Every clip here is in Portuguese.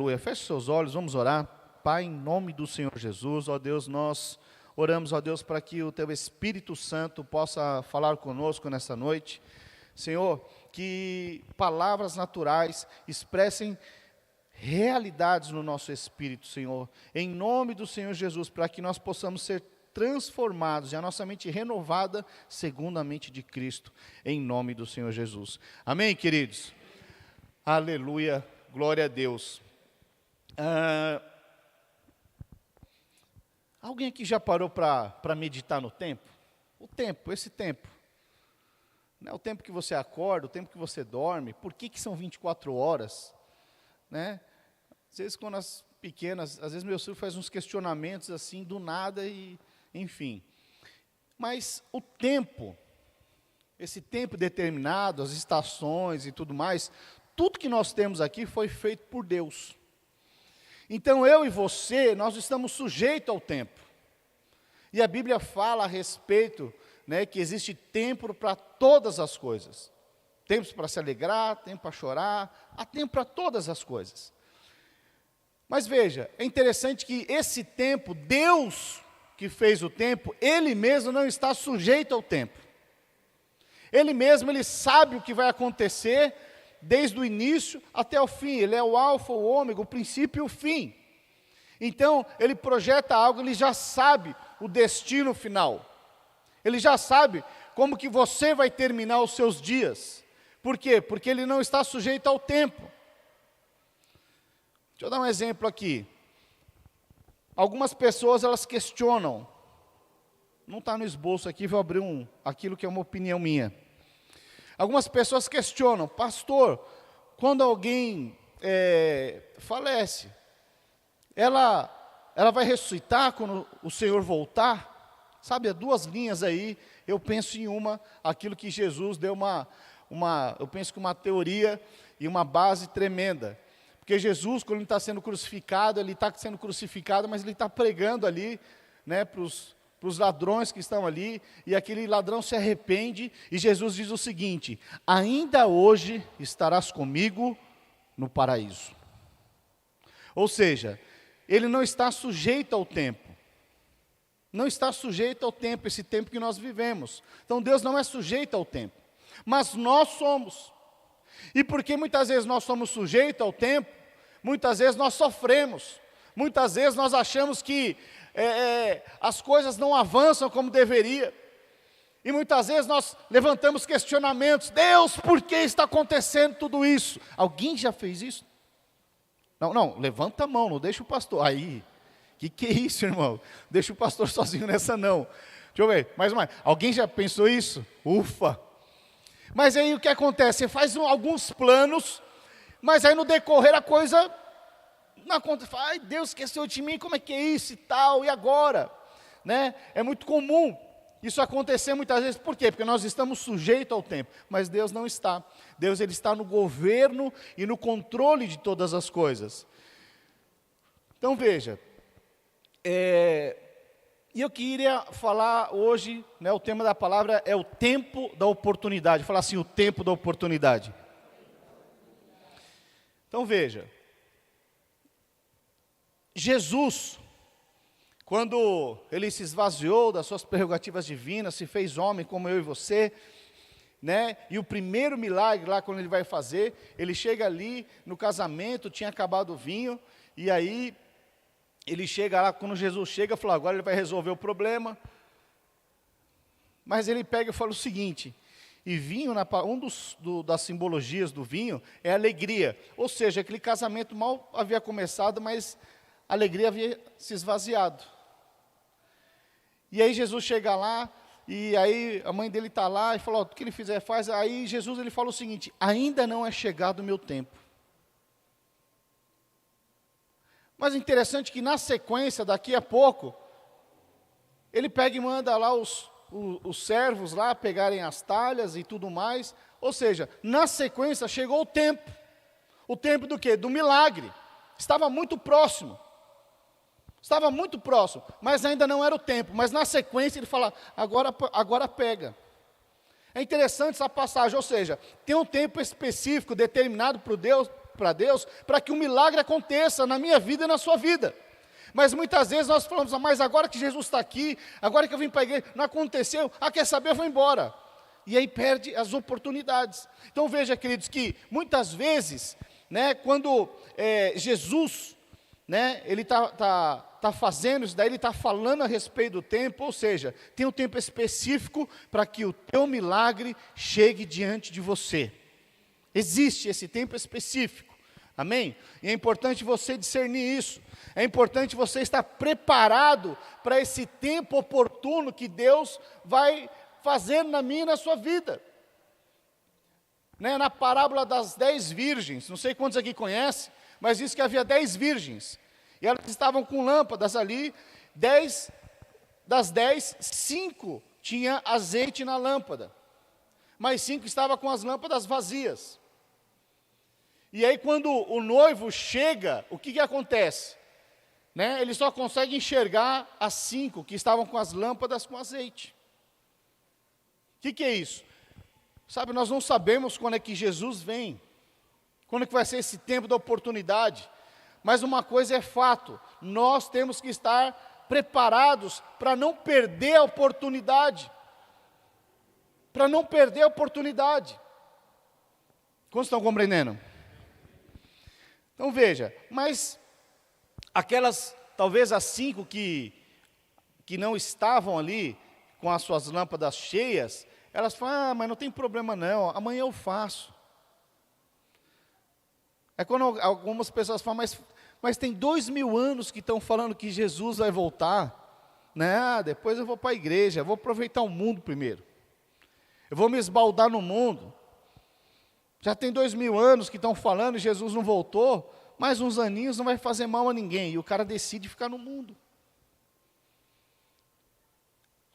Aleluia. Feche seus olhos, vamos orar. Pai, em nome do Senhor Jesus, ó Deus, nós oramos, ó Deus, para que o Teu Espírito Santo possa falar conosco nessa noite. Senhor, que palavras naturais expressem realidades no nosso espírito, Senhor. Em nome do Senhor Jesus, para que nós possamos ser transformados e a nossa mente renovada segundo a mente de Cristo. Em nome do Senhor Jesus. Amém, queridos? Aleluia. Glória a Deus. Alguém aqui já parou para meditar no tempo? O tempo, esse tempo. Né? O tempo que você acorda, o tempo que você dorme. Por que são 24 horas? Né? Às vezes, quando as pequenas, às vezes meu filho faz uns questionamentos assim, do nada, e enfim. Mas o tempo, esse tempo determinado, as estações e tudo mais, tudo que nós temos aqui foi feito por Deus. Então eu e você, nós estamos sujeitos ao tempo. E a Bíblia fala a respeito, né, que existe tempo para todas as coisas. Tempos para se alegrar, tempo para chorar, há tempo para todas as coisas. Mas veja, é interessante que esse tempo, Deus que fez o tempo, Ele mesmo não está sujeito ao tempo. Ele mesmo, Ele sabe o que vai acontecer, desde o início até o fim. Ele é o alfa, o ômega, o princípio e o fim. Então, Ele projeta algo, Ele já sabe o destino final. Ele já sabe como que você vai terminar os seus dias. Por quê? Porque Ele não está sujeito ao tempo. Deixa eu dar um exemplo aqui. Algumas pessoas, elas questionam. Não está no esboço aqui, vou abrir aquilo que é uma opinião minha. Algumas pessoas questionam, pastor, quando alguém falece, ela vai ressuscitar quando o Senhor voltar? Sabe, há duas linhas aí, eu penso em aquilo que Jesus deu eu penso que uma teoria e uma base tremenda. Porque Jesus, quando Ele está sendo crucificado, Ele está sendo crucificado, mas Ele está pregando ali, né, para os ladrões que estão ali, e aquele ladrão se arrepende, e Jesus diz o seguinte: ainda hoje estarás comigo no paraíso. Ou seja, Ele não está sujeito ao tempo. Não está sujeito ao tempo, esse tempo que nós vivemos. Então Deus não é sujeito ao tempo, mas nós somos. E porque muitas vezes nós somos sujeitos ao tempo, muitas vezes nós sofremos, muitas vezes nós achamos que as coisas não avançam como deveria, e muitas vezes nós levantamos questionamentos: Deus, por que está acontecendo tudo isso? Alguém já fez isso? Não, levanta a mão, não deixa o pastor, aí, que é isso, irmão? Deixa o pastor sozinho nessa não. Deixa eu ver, mais uma, alguém já pensou isso? Ufa! Mas aí o que acontece? Você faz alguns planos, mas aí no decorrer a coisa não acontece. Ai, Deus esqueceu de mim, como é que é isso e tal, e agora? Né? É muito comum isso acontecer muitas vezes. Por quê? Porque nós estamos sujeitos ao tempo, mas Deus não está. Deus, Ele está no governo e no controle de todas as coisas. Então veja, e eu queria falar hoje, né, o tema da palavra é o tempo da oportunidade. Falar assim, o tempo da oportunidade. Então veja, Jesus, quando Ele se esvaziou das suas prerrogativas divinas, se fez homem como eu e você, né, e o primeiro milagre lá quando Ele vai fazer, Ele chega ali no casamento, tinha acabado o vinho, e aí Ele chega lá, quando Jesus chega, falou, agora Ele vai resolver o problema. Mas Ele pega e fala o seguinte, e vinho, das simbologias do vinho, é alegria. Ou seja, aquele casamento mal havia começado, mas a alegria havia se esvaziado. E aí Jesus chega lá, e aí a mãe dele está lá, e fala, o que ele fizer faz. Aí Jesus, ele fala o seguinte, ainda não é chegado o meu tempo. Mas interessante que na sequência, daqui a pouco, Ele pega e manda lá os servos lá pegarem as talhas e tudo mais. Ou seja, na sequência chegou o tempo. O tempo do quê? Do milagre. Estava muito próximo. Estava muito próximo, mas ainda não era o tempo. Mas na sequência Ele fala, agora pega. É interessante essa passagem, ou seja, tem um tempo específico determinado por para Deus, para que um milagre aconteça na minha vida e na sua vida. Mas muitas vezes nós falamos, mas agora que Jesus está aqui, agora que eu vim para a igreja, não aconteceu, quer saber, eu vou embora. E aí perde as oportunidades. Então veja, queridos, que muitas vezes, né, quando Jesus, né, ele está fazendo isso, daí ele está falando a respeito do tempo, ou seja, tem um tempo específico para que o teu milagre chegue diante de você. Existe esse tempo específico, amém? E é importante você discernir isso, é importante você estar preparado para esse tempo oportuno que Deus vai fazer na minha e na sua vida. Né, na parábola das 10 virgens, não sei quantos aqui conhecem, mas diz que havia 10 virgens, e elas estavam com lâmpadas ali, 10, das 10, 5 tinha azeite na lâmpada, mas 5 estavam com as lâmpadas vazias. E aí quando o noivo chega, o que acontece? Né, ele só consegue enxergar as 5 que estavam com as lâmpadas com azeite. O que é isso? Sabe, nós não sabemos quando é que Jesus vem, quando é que vai ser esse tempo da oportunidade, mas uma coisa é fato, nós temos que estar preparados para não perder a oportunidade, Quantos estão compreendendo? Então veja, mas aquelas, talvez as 5 que não estavam ali, com as suas lâmpadas cheias, elas falam, mas não tem problema não, amanhã eu faço. É quando algumas pessoas falam, mas tem 2000 anos que estão falando que Jesus vai voltar, né? Depois eu vou para a igreja, eu vou aproveitar o mundo primeiro, eu vou me esbaldar no mundo, já tem 2000 anos que estão falando e Jesus não voltou, mais uns aninhos não vai fazer mal a ninguém, e o cara decide ficar no mundo.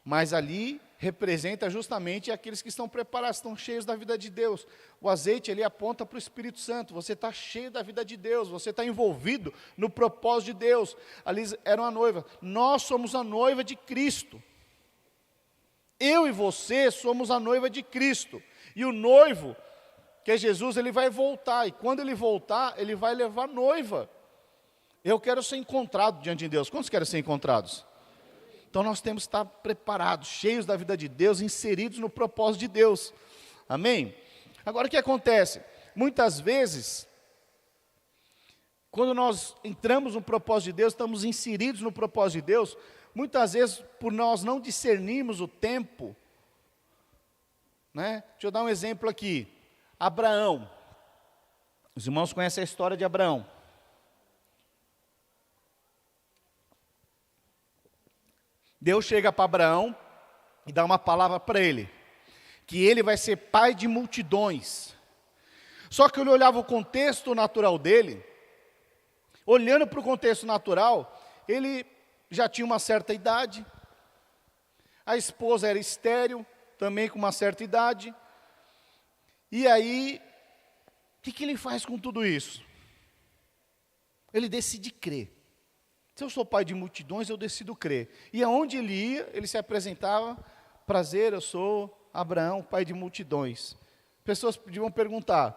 Mas ali representa justamente aqueles que estão preparados, estão cheios da vida de Deus. O azeite, ele aponta para o Espírito Santo, você está cheio da vida de Deus, você está envolvido no propósito de Deus. Ali era uma noiva, nós somos a noiva de Cristo. Eu e você somos a noiva de Cristo. E o noivo, que é Jesus, ele vai voltar, e quando ele voltar, ele vai levar noiva. Eu quero ser encontrado diante de Deus. Quantos querem ser encontrados? Então nós temos que estar preparados, cheios da vida de Deus, inseridos no propósito de Deus, amém? Agora o que acontece? Muitas vezes, quando nós entramos no propósito de Deus, estamos inseridos no propósito de Deus, muitas vezes por nós não discernirmos o tempo, né? Deixa eu dar um exemplo aqui, Abraão, os irmãos conhecem a história de Abraão. Deus chega para Abraão e dá uma palavra para ele, que ele vai ser pai de multidões. Só que ele olhava o contexto natural dele, olhando para o contexto natural, ele já tinha uma certa idade, a esposa era estéril, também com uma certa idade, e aí, o que ele faz com tudo isso? Ele decide crer. Se eu sou pai de multidões, eu decido crer. E aonde ele ia, ele se apresentava, prazer, eu sou Abraão, pai de multidões. Pessoas deviam perguntar,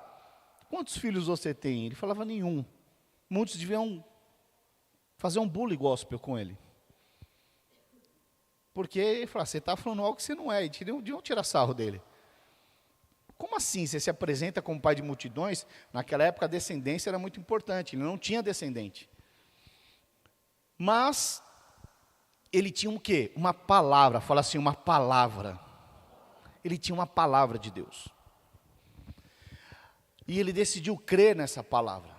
quantos filhos você tem? Ele falava, nenhum. Muitos deviam fazer um bullying gospel com ele. Porque ele falava, você está falando algo que você não é, e deviam tirar sarro dele. Como assim, você se apresenta como pai de multidões? Naquela época a descendência era muito importante, ele não tinha descendente. Mas, ele tinha um quê? Uma palavra, fala assim, uma palavra. Ele tinha uma palavra de Deus. E ele decidiu crer nessa palavra.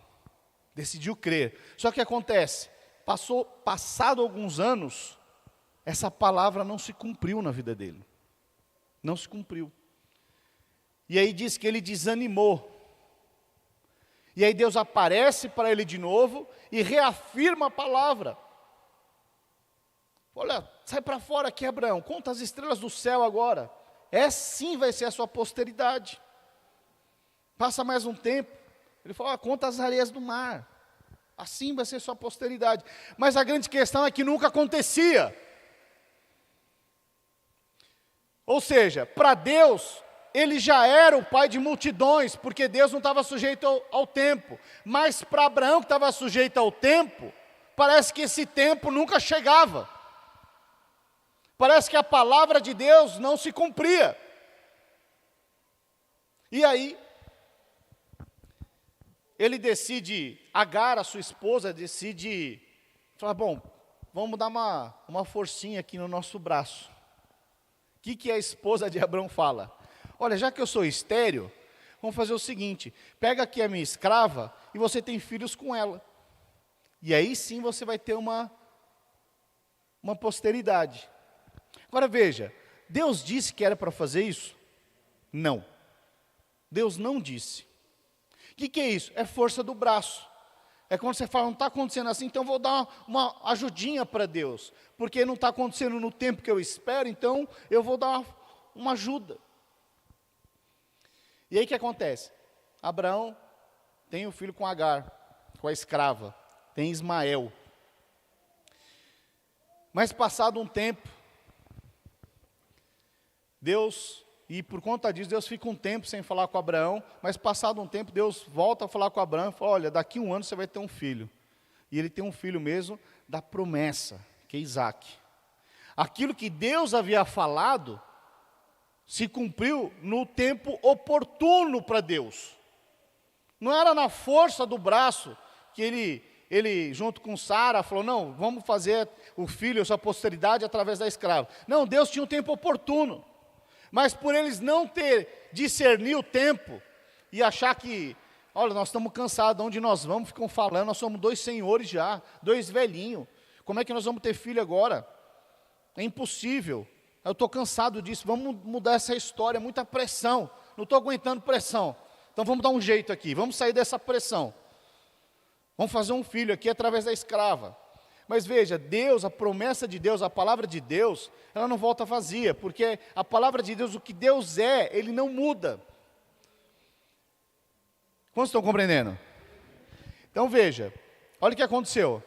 Decidiu crer. Só que acontece, passado alguns anos, essa palavra não se cumpriu na vida dele. Não se cumpriu. E aí diz que ele desanimou. E aí Deus aparece para ele de novo e reafirma a palavra. Olha, sai para fora aqui, Abraão, conta as estrelas do céu agora. Sim vai ser a sua posteridade. Passa mais um tempo. Ele falou, conta as areias do mar. Assim vai ser a sua posteridade. Mas a grande questão é que nunca acontecia. Ou seja, para Deus, ele já era o pai de multidões, porque Deus não estava sujeito ao tempo. Mas para Abraão, que estava sujeito ao tempo, parece que esse tempo nunca chegava. Parece que a palavra de Deus não se cumpria. E aí, ele decide, Agar, a sua esposa, decide, falar, bom, vamos dar uma forcinha aqui no nosso braço. O que a esposa de Abraão fala? Olha, já que eu sou estéril, vamos fazer o seguinte, pega aqui a minha escrava e você tem filhos com ela. E aí sim você vai ter uma posteridade. Agora veja, Deus disse que era para fazer isso? Não. Deus não disse. O que é isso? É força do braço. É quando você fala, não está acontecendo assim, então vou dar uma ajudinha para Deus. Porque não está acontecendo no tempo que eu espero, então eu vou dar uma ajuda. E aí o que acontece? Abraão tem o filho com Agar, com a escrava, tem Ismael. Mas passado um tempo, e por conta disso, Deus fica um tempo sem falar com Abraão, mas passado um tempo, Deus volta a falar com Abraão e fala, olha, daqui 1 ano você vai ter um filho. E ele tem um filho mesmo da promessa, que é Isaac. Aquilo que Deus havia falado, se cumpriu no tempo oportuno para Deus. Não era na força do braço que ele junto com Sara, falou, não, vamos fazer o filho, a sua posteridade através da escrava. Não, Deus tinha um tempo oportuno. Mas por eles não ter discernido o tempo e achar que, olha, nós estamos cansados, onde nós vamos, ficam falando, nós somos 2 senhores já, 2 velhinhos, como é que nós vamos ter filho agora? É impossível, eu estou cansado disso, vamos mudar essa história, muita pressão, não estou aguentando pressão, então vamos dar um jeito aqui, vamos sair dessa pressão, vamos fazer um filho aqui através da escrava. Mas veja, Deus, a promessa de Deus, a palavra de Deus, ela não volta vazia, porque a palavra de Deus, o que Deus é, Ele não muda. Quantos estão compreendendo? Então veja, olha o que aconteceu.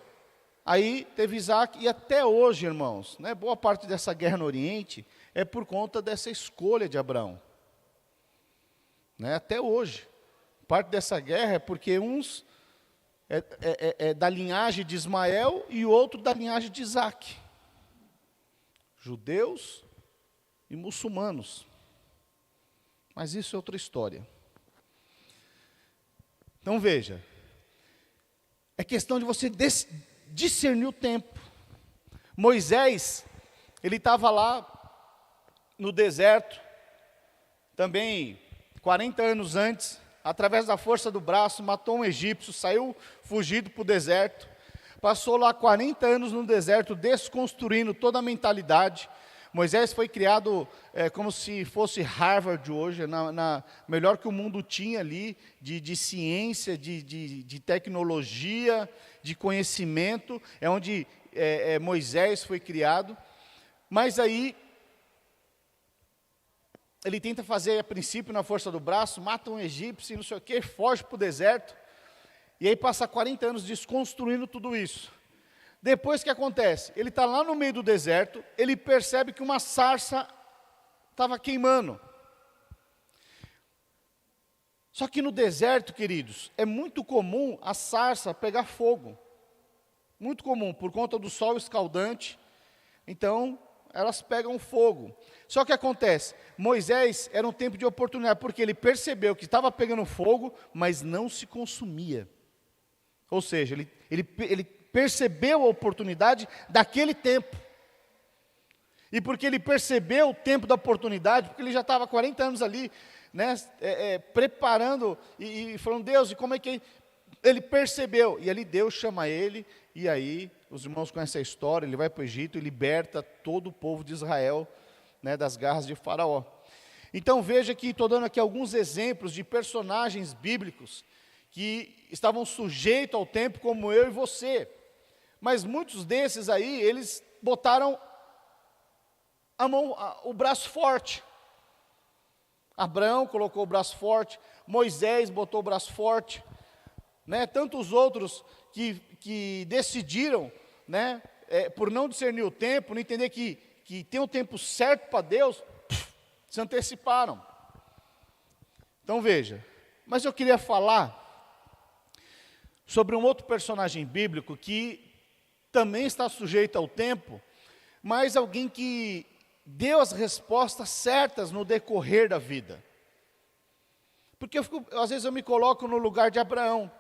Aí teve Isaac, e até hoje, irmãos, né, boa parte dessa guerra no Oriente é por conta dessa escolha de Abraão. Né, até hoje. Parte dessa guerra é porque uns é da linhagem de Ismael e o outro da linhagem de Isaac. Judeus e muçulmanos. Mas isso é outra história. Então veja, é questão de você discernir o tempo. Moisés, ele estava lá no deserto, também 40 anos antes, através da força do braço, matou um egípcio, saiu fugido para o deserto, passou lá 40 anos no deserto, desconstruindo toda a mentalidade. Moisés foi criado como se fosse Harvard hoje, melhor que o mundo tinha ali, de ciência, de tecnologia, de conhecimento, é onde Moisés foi criado. Mas aí, ele tenta fazer a princípio na força do braço, mata um egípcio, não sei o quê, foge para o deserto, e aí passa 40 anos desconstruindo tudo isso. Depois o que acontece? Ele está lá no meio do deserto, ele percebe que uma sarça estava queimando. Só que no deserto, queridos, é muito comum a sarça pegar fogo. Muito comum, por conta do sol escaldante. Então, elas pegam fogo. Só que acontece, Moisés era um tempo de oportunidade, porque ele percebeu que estava pegando fogo, mas não se consumia. Ou seja, ele percebeu a oportunidade daquele tempo. E porque ele percebeu o tempo da oportunidade, porque ele já estava 40 anos ali, né, preparando e falando, Deus, e como é que ele percebeu? E ali Deus chama ele, e aí os irmãos conhecem a história, ele vai para o Egito e liberta todo o povo de Israel, né, das garras de Faraó. Então veja que estou dando aqui alguns exemplos de personagens bíblicos que estavam sujeitos ao tempo como eu e você. Mas muitos desses aí, eles botaram o braço forte. Abraão colocou o braço forte, Moisés botou o braço forte, né? Tantos outros que decidiram, né, por não discernir o tempo, não entender que tem um tempo certo para Deus, se anteciparam. Então veja, mas eu queria falar sobre um outro personagem bíblico que também está sujeito ao tempo, mas alguém que deu as respostas certas no decorrer da vida. Porque às vezes eu me coloco no lugar de Abraão.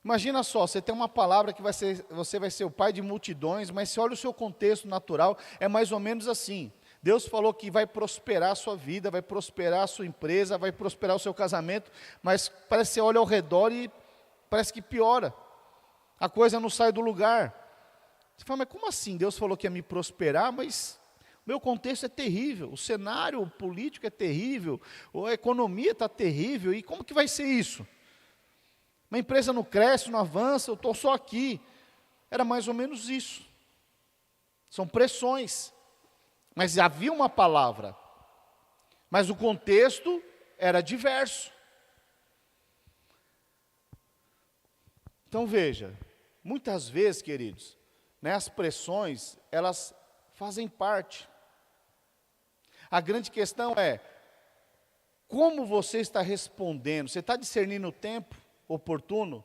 Imagina só, você tem uma palavra que você vai ser o pai de multidões, mas se olha o seu contexto natural, é mais ou menos assim. Deus falou que vai prosperar a sua vida, vai prosperar a sua empresa, vai prosperar o seu casamento, mas parece que você olha ao redor e parece que piora. A coisa não sai do lugar. Você fala, mas como assim? Deus falou que ia me prosperar, mas o meu contexto é terrível, o cenário político é terrível, a economia está terrível, e como que vai ser isso? Uma empresa não cresce, não avança, eu estou só aqui. Era mais ou menos isso. São pressões. Mas havia uma palavra. Mas o contexto era diverso. Então veja, muitas vezes, queridos, as pressões, elas fazem parte. A grande questão é, como você está respondendo? Você está discernindo o tempo oportuno?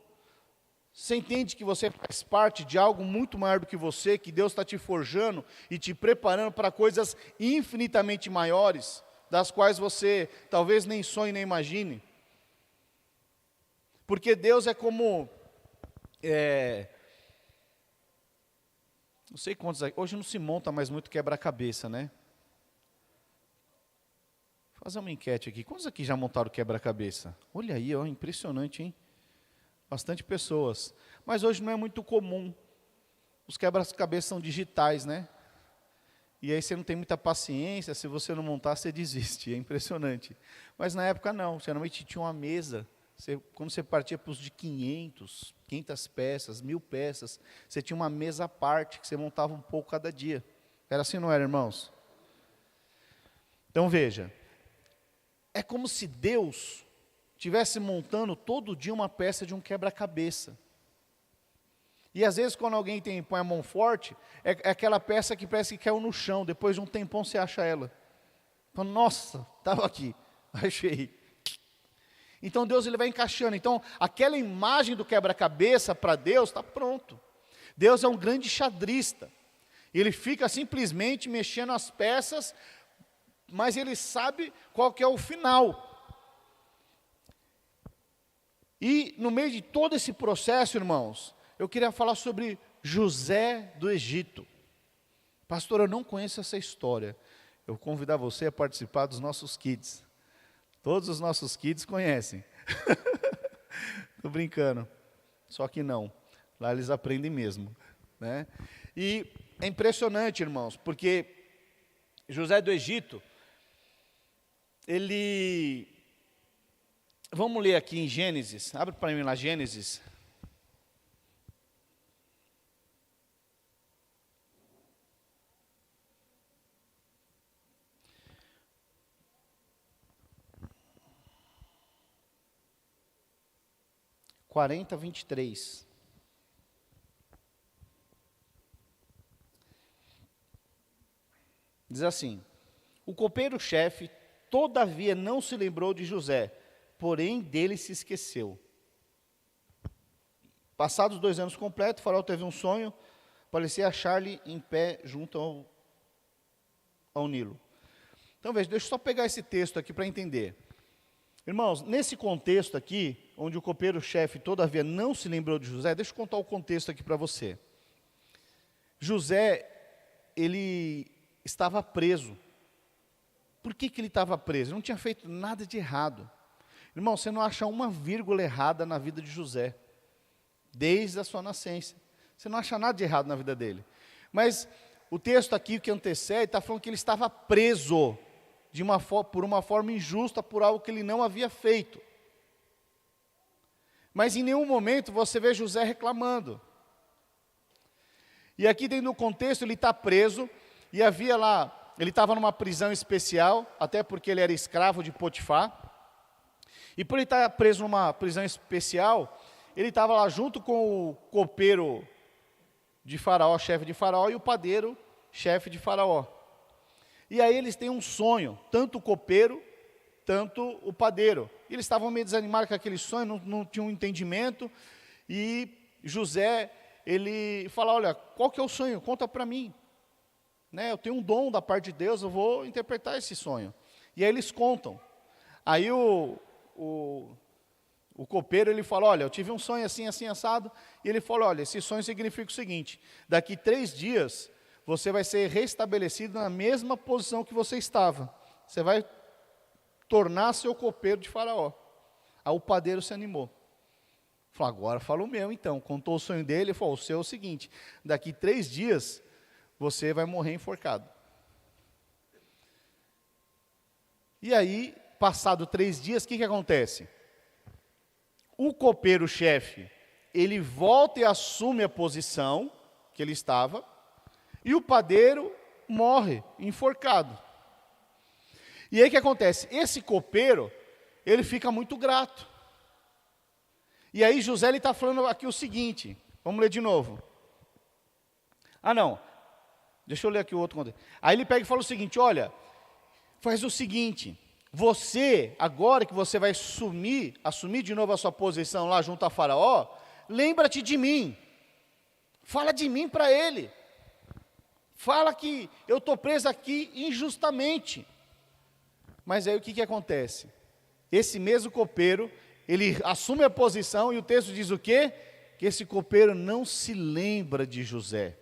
Você entende que você faz parte de algo muito maior do que você, que Deus está te forjando e te preparando para coisas infinitamente maiores, das quais você talvez nem sonhe nem imagine? Porque Deus é como, não sei quantos, hoje não se monta mais muito quebra-cabeça, né? Vou fazer uma enquete aqui, quantos aqui já montaram quebra-cabeça? Olha aí, ó, impressionante, hein? Bastante pessoas, mas hoje não é muito comum, os quebra-cabeças são digitais, né? E aí você não tem muita paciência, se você não montar, você desiste, é impressionante. Mas na época não, geralmente tinha uma mesa, quando você partia para os de 500 peças, 1000 peças, você tinha uma mesa à parte, que você montava um pouco cada dia. Era assim, não era, irmãos? Então veja, é como se Deus estivesse montando todo dia uma peça de um quebra-cabeça. E às vezes quando alguém põe a mão forte, é aquela peça que parece que caiu no chão, depois de um tempão você acha ela. Fala, nossa, estava aqui, achei. Então Deus ele vai encaixando. Então aquela imagem do quebra-cabeça para Deus está pronto. Deus é um grande xadrista. Ele fica simplesmente mexendo as peças, mas ele sabe qual que é o final. E no meio de todo esse processo, irmãos, eu queria falar sobre José do Egito. Pastor, eu não conheço essa história. Eu vou convidar você a participar dos nossos kids. Todos os nossos kids conhecem. Estou brincando. Só que não. Lá eles aprendem mesmo, né? E é impressionante, irmãos, porque José do Egito, ele... Vamos ler aqui em Gênesis, abre para mim lá Gênesis. Quarenta, 23. Diz assim: o copeiro-chefe, todavia, não se lembrou de José, porém dele se esqueceu. Passados 2 anos completos, Faraó teve um sonho, parecia achar-lhe em pé junto ao Nilo. Então veja, deixa eu só pegar esse texto aqui para entender. Irmãos, nesse contexto aqui, onde o copeiro-chefe todavia não se lembrou de José, deixa eu contar o contexto aqui para você. José, ele estava preso. Por que ele estava preso? Ele não tinha feito nada de errado. Irmão, você não acha uma vírgula errada na vida de José, desde a sua nascença. Você não acha nada de errado na vida dele. Mas o texto aqui que antecede está falando que ele estava preso por uma forma injusta, por algo que ele não havia feito. Mas em nenhum momento você vê José reclamando. E aqui dentro do contexto ele está preso, e havia lá, ele estava numa prisão especial, até porque ele era escravo de Potifar. E por ele estar preso numa prisão especial, ele estava lá junto com o copeiro de Faraó, chefe de Faraó, e o padeiro, chefe de Faraó. E aí eles têm um sonho, tanto o copeiro tanto o padeiro. Eles estavam meio desanimados com aquele sonho, não tinham um entendimento, e José, ele fala, olha, qual que é o sonho? Conta para mim. Né, eu tenho um dom da parte de Deus, eu vou interpretar esse sonho. E aí eles contam. Aí o copeiro, ele fala, olha, eu tive um sonho assim, assim, assado. E ele falou, olha, esse sonho significa o seguinte, daqui 3 dias, você vai ser restabelecido na mesma posição que você estava. Você vai tornar-se o copeiro de Faraó. Aí o padeiro se animou. Falou, agora fala o meu então. Contou o sonho dele e falou, o seu é o seguinte, daqui 3 dias, você vai morrer enforcado. E aí, passado 3 dias, o que acontece? O copeiro-chefe, ele volta e assume a posição que ele estava, e o padeiro morre enforcado. E aí o que acontece? Esse copeiro, ele fica muito grato. E aí José está falando aqui o seguinte, vamos ler de novo. Deixa eu ler aqui o outro contexto. Aí ele pega e fala o seguinte, olha, faz o seguinte, você, agora que você vai assumir de novo a sua posição lá junto a Faraó, lembra-te de mim, fala de mim para ele, fala que eu estou preso aqui injustamente. Mas aí o que acontece? Esse mesmo copeiro, ele assume a posição e o texto diz o quê? Que esse copeiro não se lembra de José.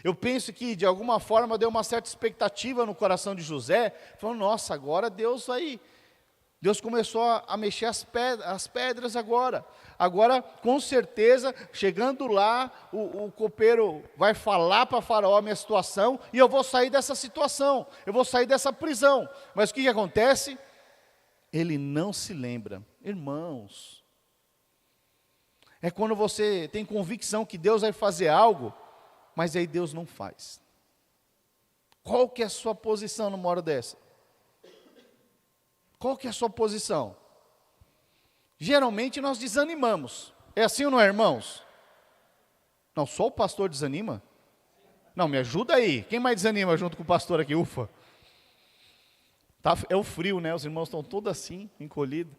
Eu penso que, de alguma forma, deu uma certa expectativa no coração de José, falando, nossa, agora Deus começou a mexer as pedras agora. Agora, com certeza, chegando lá, o copeiro vai falar para Faraó a minha situação, e eu vou sair dessa situação, eu vou sair dessa prisão. Mas o que acontece? Ele não se lembra. Irmãos, é quando você tem convicção que Deus vai fazer algo, mas aí Deus não faz. Qual que é a sua posição numa hora dessa? Qual que é a sua posição? Geralmente nós desanimamos. É assim ou não é, irmãos? Não, só o pastor desanima? Não, me ajuda aí. Quem mais desanima junto com o pastor aqui? Ufa. É o frio, né? Os irmãos estão todos assim, encolhidos.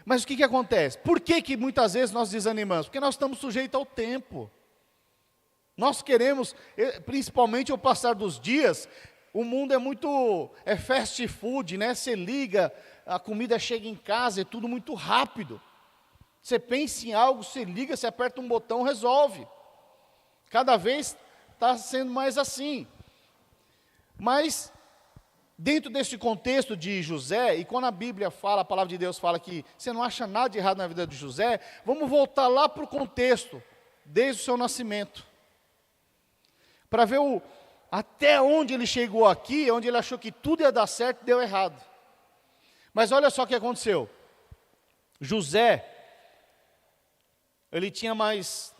Mas o que acontece? Por que muitas vezes nós desanimamos? Porque nós estamos sujeitos ao tempo. Nós queremos, principalmente ao passar dos dias, o mundo é fast food, né? Você liga, a comida chega em casa, é tudo muito rápido. Você pensa em algo, você liga, você aperta um botão, resolve. Cada vez está sendo mais assim. Mas, dentro desse contexto de José, e quando a Bíblia fala, a palavra de Deus fala que você não acha nada de errado na vida de José, vamos voltar lá para o contexto, desde o seu nascimento. Para ver até onde ele chegou aqui, onde ele achou que tudo ia dar certo, deu errado. Mas olha só o que aconteceu. José, ele tinha mais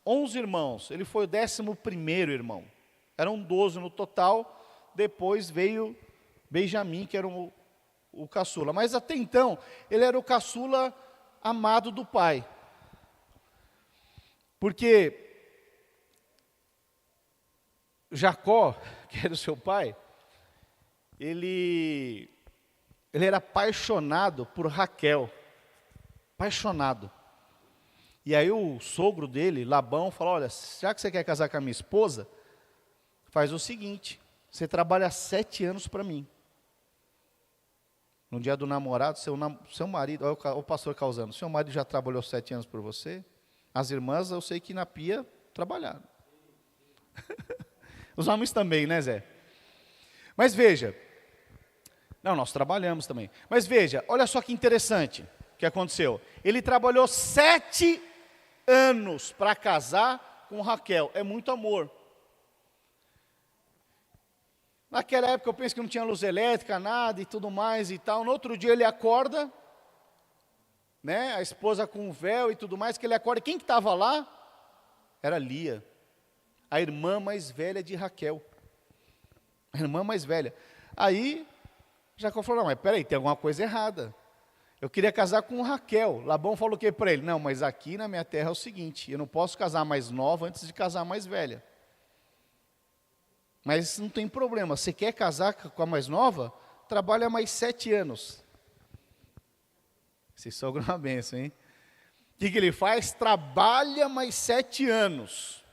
11 irmãos, ele foi o 11º irmão. Eram 12 no total, depois veio Benjamim, que era o caçula. Mas até então, ele era o caçula amado do pai. Porque Jacó, que era o seu pai, ele era apaixonado por Raquel, apaixonado. E aí o sogro dele, Labão, falou, olha, já que você quer casar com a minha esposa, faz o seguinte, você trabalha 7 anos para mim. No dia do namorado, seu marido, olha o pastor causando, seu marido já trabalhou 7 anos por você? As irmãs, eu sei que na pia trabalharam. Os homens também, né, Zé? Mas veja, nós trabalhamos também. Mas veja, olha só que interessante o que aconteceu. Ele trabalhou 7 anos para casar com Raquel. É muito amor. Naquela época eu penso que não tinha luz elétrica, nada e tudo mais e tal. No outro dia ele acorda, né, a esposa com o véu e tudo mais, que ele acorda. Quem que estava lá? Era Lia, a irmã mais velha de Raquel. A irmã mais velha. Aí, Jacó falou, não, mas peraí, tem alguma coisa errada. Eu queria casar com Raquel. Labão falou o que para ele? Não, mas aqui na minha terra é o seguinte, eu não posso casar mais nova antes de casar mais velha. Mas não tem problema, você quer casar com a mais nova? trabalha mais 7 anos. Esse sogro é uma bênção, hein? O que ele faz? Trabalha mais 7 anos.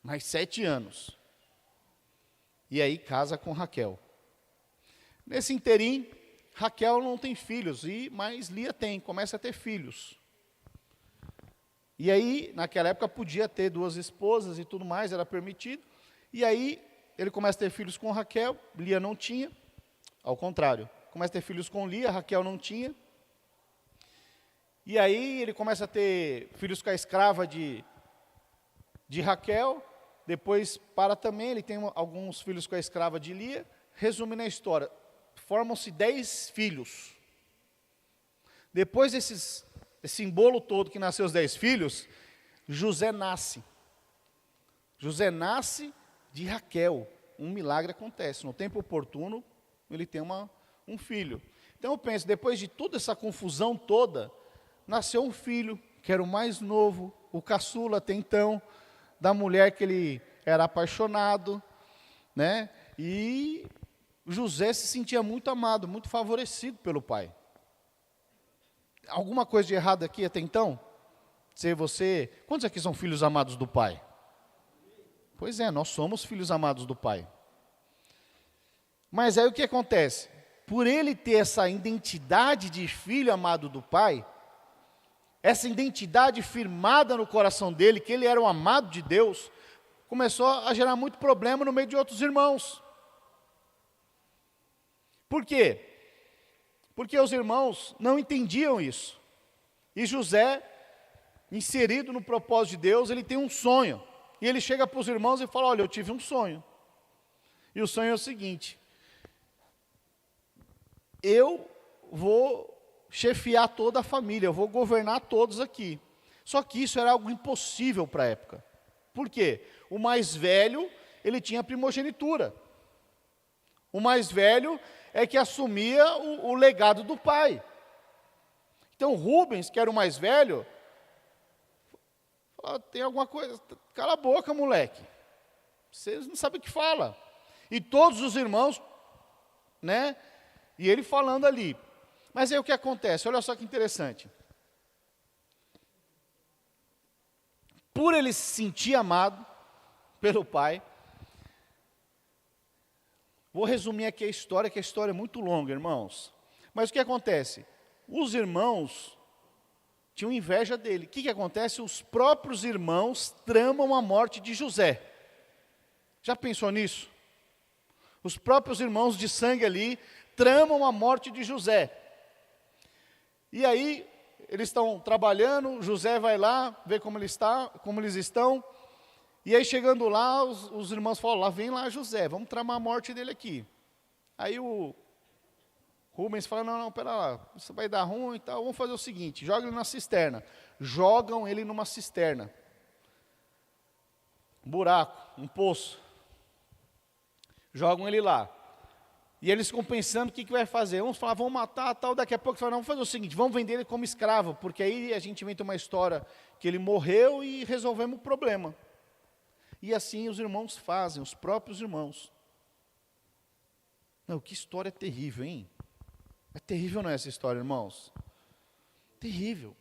Mais 7 anos. E aí casa com Raquel. Nesse interim, Raquel não tem filhos, mas Lia tem, começa a ter filhos. E aí, naquela época, podia ter 2 esposas e tudo mais, era permitido. E aí, ele começa a ter filhos com Raquel, Lia não tinha. Ao contrário, começa a ter filhos com Lia, Raquel não tinha. E aí, ele começa a ter filhos com a escrava de Raquel. Depois, para também, ele tem alguns filhos com a escrava de Lia. Resumindo a história, formam-se 10 filhos. Depois esse embolo todo que nasceu os 10 filhos, José nasce. José nasce de Raquel. Um milagre acontece. No tempo oportuno, ele tem um filho. Então eu penso, depois de toda essa confusão toda, nasceu um filho, que era o mais novo, o caçula até então, da mulher que ele era apaixonado, né? E José se sentia muito amado, muito favorecido pelo pai. Alguma coisa de errado aqui até então? Quantos aqui são filhos amados do pai? Pois é, nós somos filhos amados do pai. Mas aí o que acontece? Por ele ter essa identidade de filho amado do pai, essa identidade firmada no coração dele, que ele era um amado de Deus, começou a gerar muito problema no meio de outros irmãos. Por quê? Porque os irmãos não entendiam isso. E José, inserido no propósito de Deus, ele tem um sonho. E ele chega para os irmãos e fala, olha, eu tive um sonho. E o sonho é o seguinte: eu vou chefiar toda a família, eu vou governar todos aqui. Só que isso era algo impossível para a época. Por quê? O mais velho, ele tinha primogenitura. O mais velho é que assumia o legado do pai. Então Rubens, que era o mais velho, falou, tem alguma coisa, cala a boca, moleque. Vocês não sabem o que fala. E todos os irmãos, né? E ele falando ali. Mas aí o que acontece? Olha só que interessante. Por ele se sentir amado pelo pai, vou resumir aqui a história, que a história é muito longa, irmãos. Mas o que acontece? Os irmãos tinham inveja dele. O que acontece? Os próprios irmãos tramam a morte de José. Já pensou nisso? Os próprios irmãos de sangue ali tramam a morte de José. E aí, eles estão trabalhando, José vai lá, vê como eles estão. E aí, chegando lá, os irmãos falam, lá vem lá José, vamos tramar a morte dele aqui. Aí o Rubens fala, não, pera lá, isso vai dar ruim e tal, vamos fazer o seguinte, joga ele na cisterna. Jogam ele numa cisterna. Um buraco, um poço. Jogam ele lá. E eles ficam pensando o que vai fazer. Uns falam, vamos matar, tal, daqui a pouco falam, não, vamos fazer o seguinte, vamos vender ele como escravo, porque aí a gente inventa uma história que ele morreu e resolvemos o problema. E assim os irmãos fazem, os próprios irmãos. Não, que história terrível, hein? É terrível, não é essa história, irmãos? Terrível.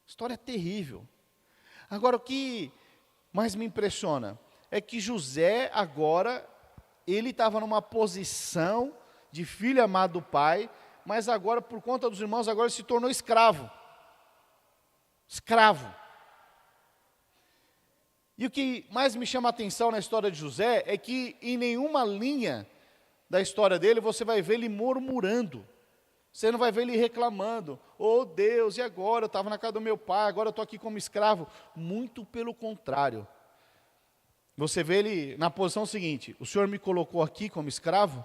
História terrível. Agora, o que mais me impressiona é que José agora, ele estava numa posição de filho amado do pai, mas agora, por conta dos irmãos, agora ele se tornou escravo. Escravo. E o que mais me chama a atenção na história de José é que em nenhuma linha da história dele você vai ver ele murmurando. Você não vai ver ele reclamando. Oh Deus, e agora? Eu estava na casa do meu pai, agora eu estou aqui como escravo. Muito pelo contrário. Você vê ele na posição seguinte, o Senhor me colocou aqui como escravo,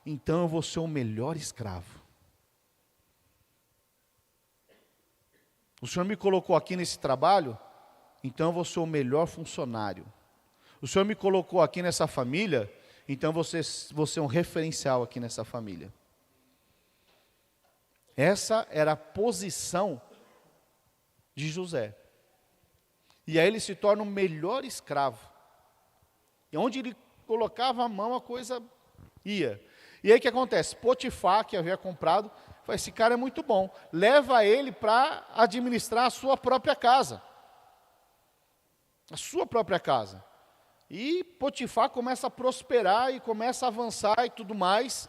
então eu vou ser o melhor escravo. O Senhor me colocou aqui nesse trabalho, então eu vou ser o melhor funcionário. O Senhor me colocou aqui nessa família, então vou ser um referencial aqui nessa família. Essa era a posição de José. E aí ele se torna o melhor escravo. E onde ele colocava a mão, a coisa ia. E aí o que acontece? Potifar, que havia comprado, falou, esse cara é muito bom, leva ele para administrar a sua própria casa. A sua própria casa. E Potifar começa a prosperar e começa a avançar e tudo mais.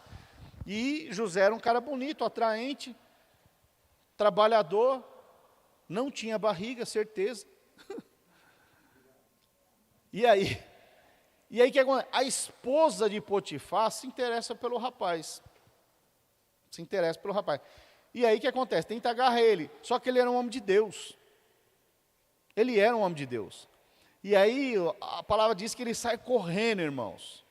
E José era um cara bonito, atraente, trabalhador, não tinha barriga, certeza. E aí que acontece? A esposa de Potifar se interessa pelo rapaz. Se interessa pelo rapaz. E aí que acontece? Tenta agarrar ele. Só que ele era um homem de Deus. Ele era um homem de Deus. E aí a palavra diz que ele sai correndo, irmãos.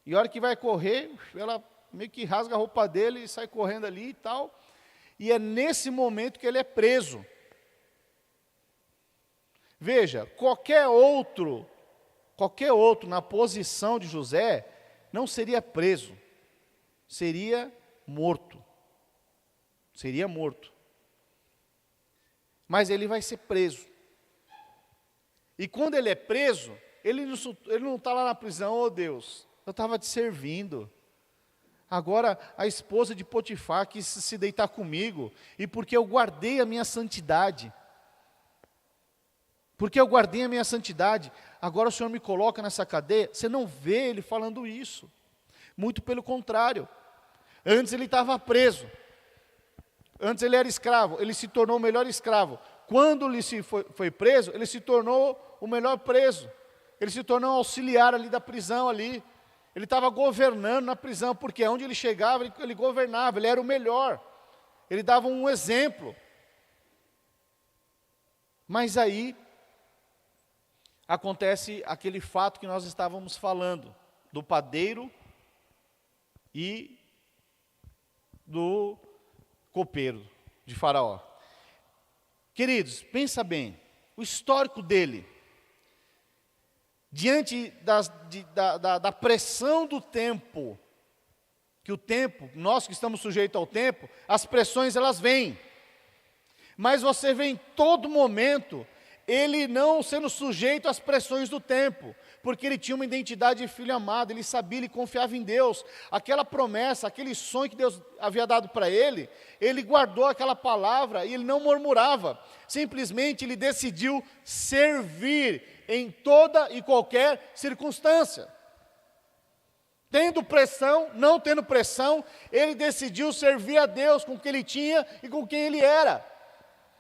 E a hora que vai correr, ela meio que rasga a roupa dele e sai correndo ali e tal. E é nesse momento que ele é preso. Veja, qualquer outro na posição de José não seria preso, seria morto. Seria morto. Mas ele vai ser preso. E quando ele é preso, ele não está lá na prisão, oh Deus, eu estava te servindo. Agora a esposa de Potifar quis se deitar comigo, e porque eu guardei a minha santidade. Porque eu guardei a minha santidade, agora o Senhor me coloca nessa cadeia. Você não vê ele falando isso. Muito pelo contrário. Antes ele estava preso. Antes ele era escravo, ele se tornou o melhor escravo. Quando ele foi preso, ele se tornou o melhor preso. Ele se tornou um auxiliar ali da prisão ali. Ele estava governando na prisão, porque onde ele chegava, ele governava, ele era o melhor. Ele dava um exemplo. Mas aí acontece aquele fato que nós estávamos falando, do padeiro e do copeiro de Faraó. Queridos, pensa bem, o histórico dele, diante da pressão do tempo, que o tempo, nós que estamos sujeitos ao tempo, as pressões elas vêm, mas você vê em todo momento, ele não sendo sujeito às pressões do tempo, porque ele tinha uma identidade de filho amado, ele sabia, ele confiava em Deus, aquela promessa, aquele sonho que Deus havia dado para ele guardou aquela palavra e ele não murmurava, simplesmente ele decidiu servir em toda e qualquer circunstância. Tendo pressão, não tendo pressão, ele decidiu servir a Deus com o que ele tinha e com quem ele era.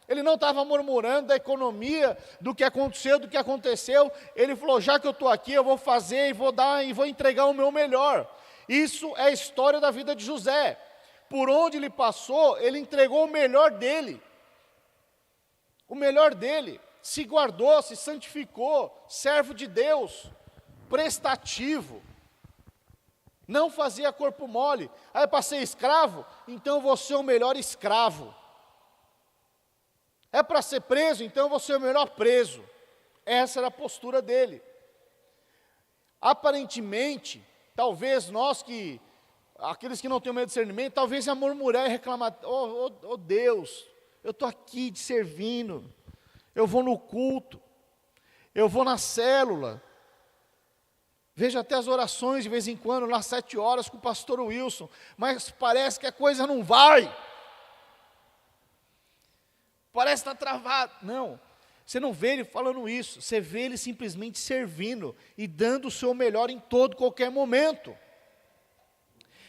Ele não estava murmurando da economia, do que aconteceu, do que aconteceu. Ele falou, já que eu estou aqui, eu vou fazer e vou entregar o meu melhor. Isso é a história da vida de José. Por onde ele passou, ele entregou o melhor dele. O melhor dele. Se guardou, se santificou, servo de Deus, prestativo. Não fazia corpo mole. Aí para ser escravo, então eu vou ser o melhor escravo. É para ser preso, então eu vou ser o melhor preso. Essa era a postura dele. Aparentemente, talvez aqueles que não têm medo de discernimento, talvez ia murmurar e reclamar, oh Deus, eu estou aqui te servindo, eu vou no culto, eu vou na célula, vejo até as orações de vez em quando, lá 7 horas com o pastor Wilson, mas parece que a coisa não vai. Parece estar travado. Não, você não vê ele falando isso, você vê ele simplesmente servindo e dando o seu melhor em todo, qualquer momento.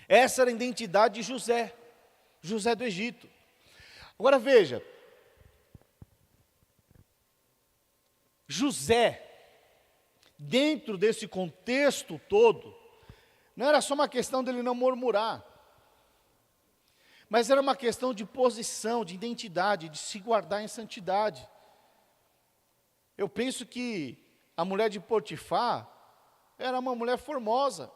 Essa era a identidade de José, José do Egito. Agora veja, José, dentro desse contexto todo, não era só uma questão dele não murmurar, mas era uma questão de posição, de identidade, de se guardar em santidade. Eu penso que a mulher de Potifar era uma mulher formosa.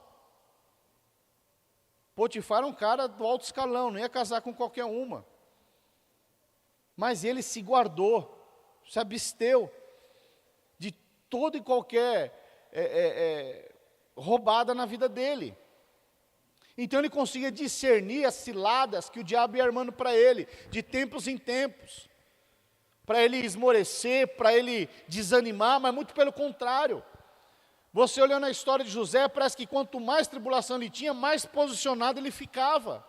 Potifar era um cara do alto escalão, não ia casar com qualquer uma. Mas ele se guardou, se absteu de toda e qualquer roubada na vida dele. Então ele conseguia discernir as ciladas que o diabo ia armando para ele, de tempos em tempos, para ele esmorecer, para ele desanimar, mas muito pelo contrário. Você olhando a história de José, parece que quanto mais tribulação ele tinha, mais posicionado ele ficava.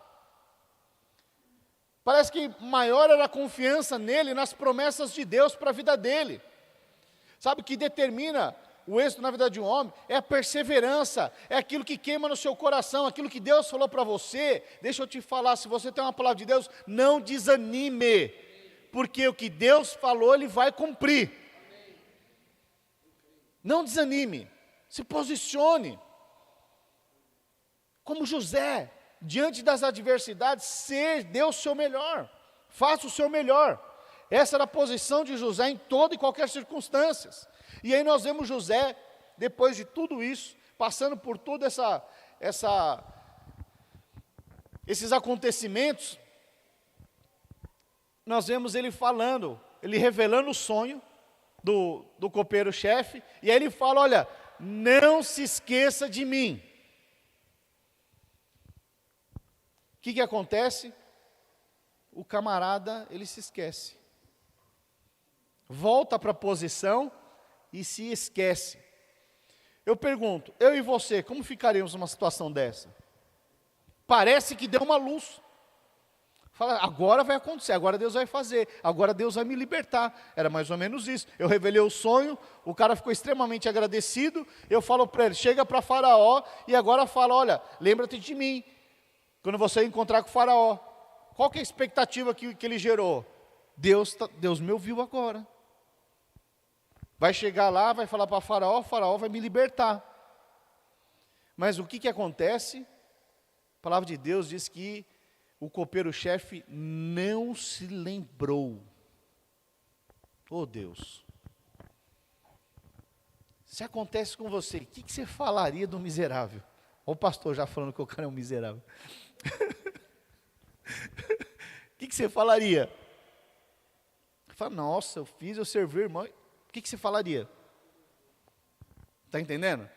Parece que maior era a confiança nele, nas promessas de Deus para a vida dele. Sabe o que determina o êxito na vida de um homem? É a perseverança, é aquilo que queima no seu coração, aquilo que Deus falou para você. Deixa eu te falar, se você tem uma palavra de Deus, não desanime, porque o que Deus falou, Ele vai cumprir. Não desanime, se posicione. Como José, diante das adversidades, dê o seu melhor, faça o seu melhor. Essa era a posição de José em toda e qualquer circunstância. E aí nós vemos José, depois de tudo isso, passando por todos esses acontecimentos, nós vemos ele falando, ele revelando o sonho do copeiro-chefe, e aí ele fala, olha, não se esqueça de mim. O que acontece? O camarada, ele se esquece. Volta para a posição e se esquece. Eu pergunto, eu e você, como ficaríamos numa situação dessa? Parece que deu uma luz. Fala, agora vai acontecer, agora Deus vai fazer, agora Deus vai me libertar. Era mais ou menos isso. Eu revelei o sonho, o cara ficou extremamente agradecido. Eu falo para ele, chega para Faraó e agora fala, olha, lembra-te de mim. Quando você encontrar com o Faraó, qual que é a expectativa que ele gerou? Deus me ouviu agora. Vai chegar lá, vai falar para o Faraó vai me libertar. Mas o que acontece? A palavra de Deus diz que o copeiro-chefe não se lembrou. Oh Deus. Se acontece com você, o que você falaria do miserável? Olha o pastor já falando que o cara é um miserável. O que você falaria? Fala, nossa, eu servi o irmão. O que você falaria? Está entendendo?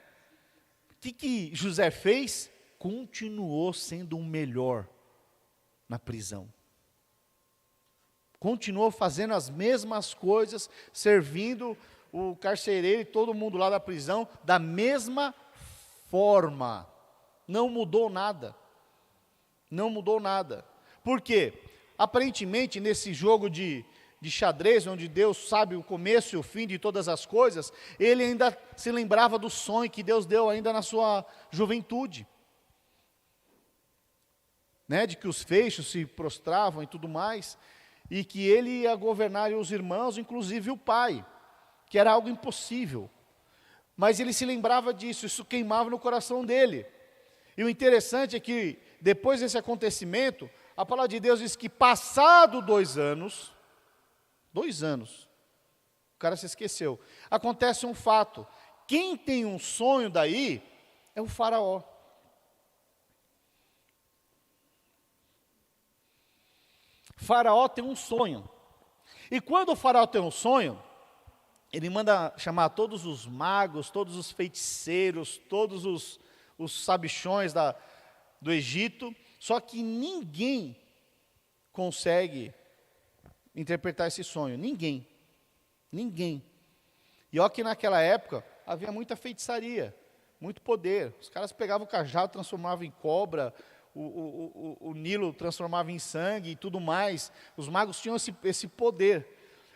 O que José fez? Continuou sendo o melhor na prisão. Continuou fazendo as mesmas coisas, servindo o carcereiro e todo mundo lá da prisão, da mesma forma. Não mudou nada. Não mudou nada. Por quê? Aparentemente, nesse jogo de xadrez, onde Deus sabe o começo e o fim de todas as coisas, ele ainda se lembrava do sonho que Deus deu ainda na sua juventude. De que os feixes se prostravam e tudo mais, e que ele ia governar os irmãos, inclusive o pai, que era algo impossível. Mas ele se lembrava disso, isso queimava no coração dele. E o interessante é que, depois desse acontecimento, a palavra de Deus diz que passado 2 anos, o cara se esqueceu. Acontece um fato, quem tem um sonho daí, é o Faraó. Faraó tem um sonho, e quando o Faraó tem um sonho, ele manda chamar todos os magos, todos os feiticeiros, todos os sabichões do Egito, só que ninguém consegue interpretar esse sonho, ninguém, e olha que naquela época havia muita feitiçaria, muito poder, os caras pegavam o cajado, transformavam em cobra, o Nilo transformava em sangue e tudo mais, os magos tinham esse poder,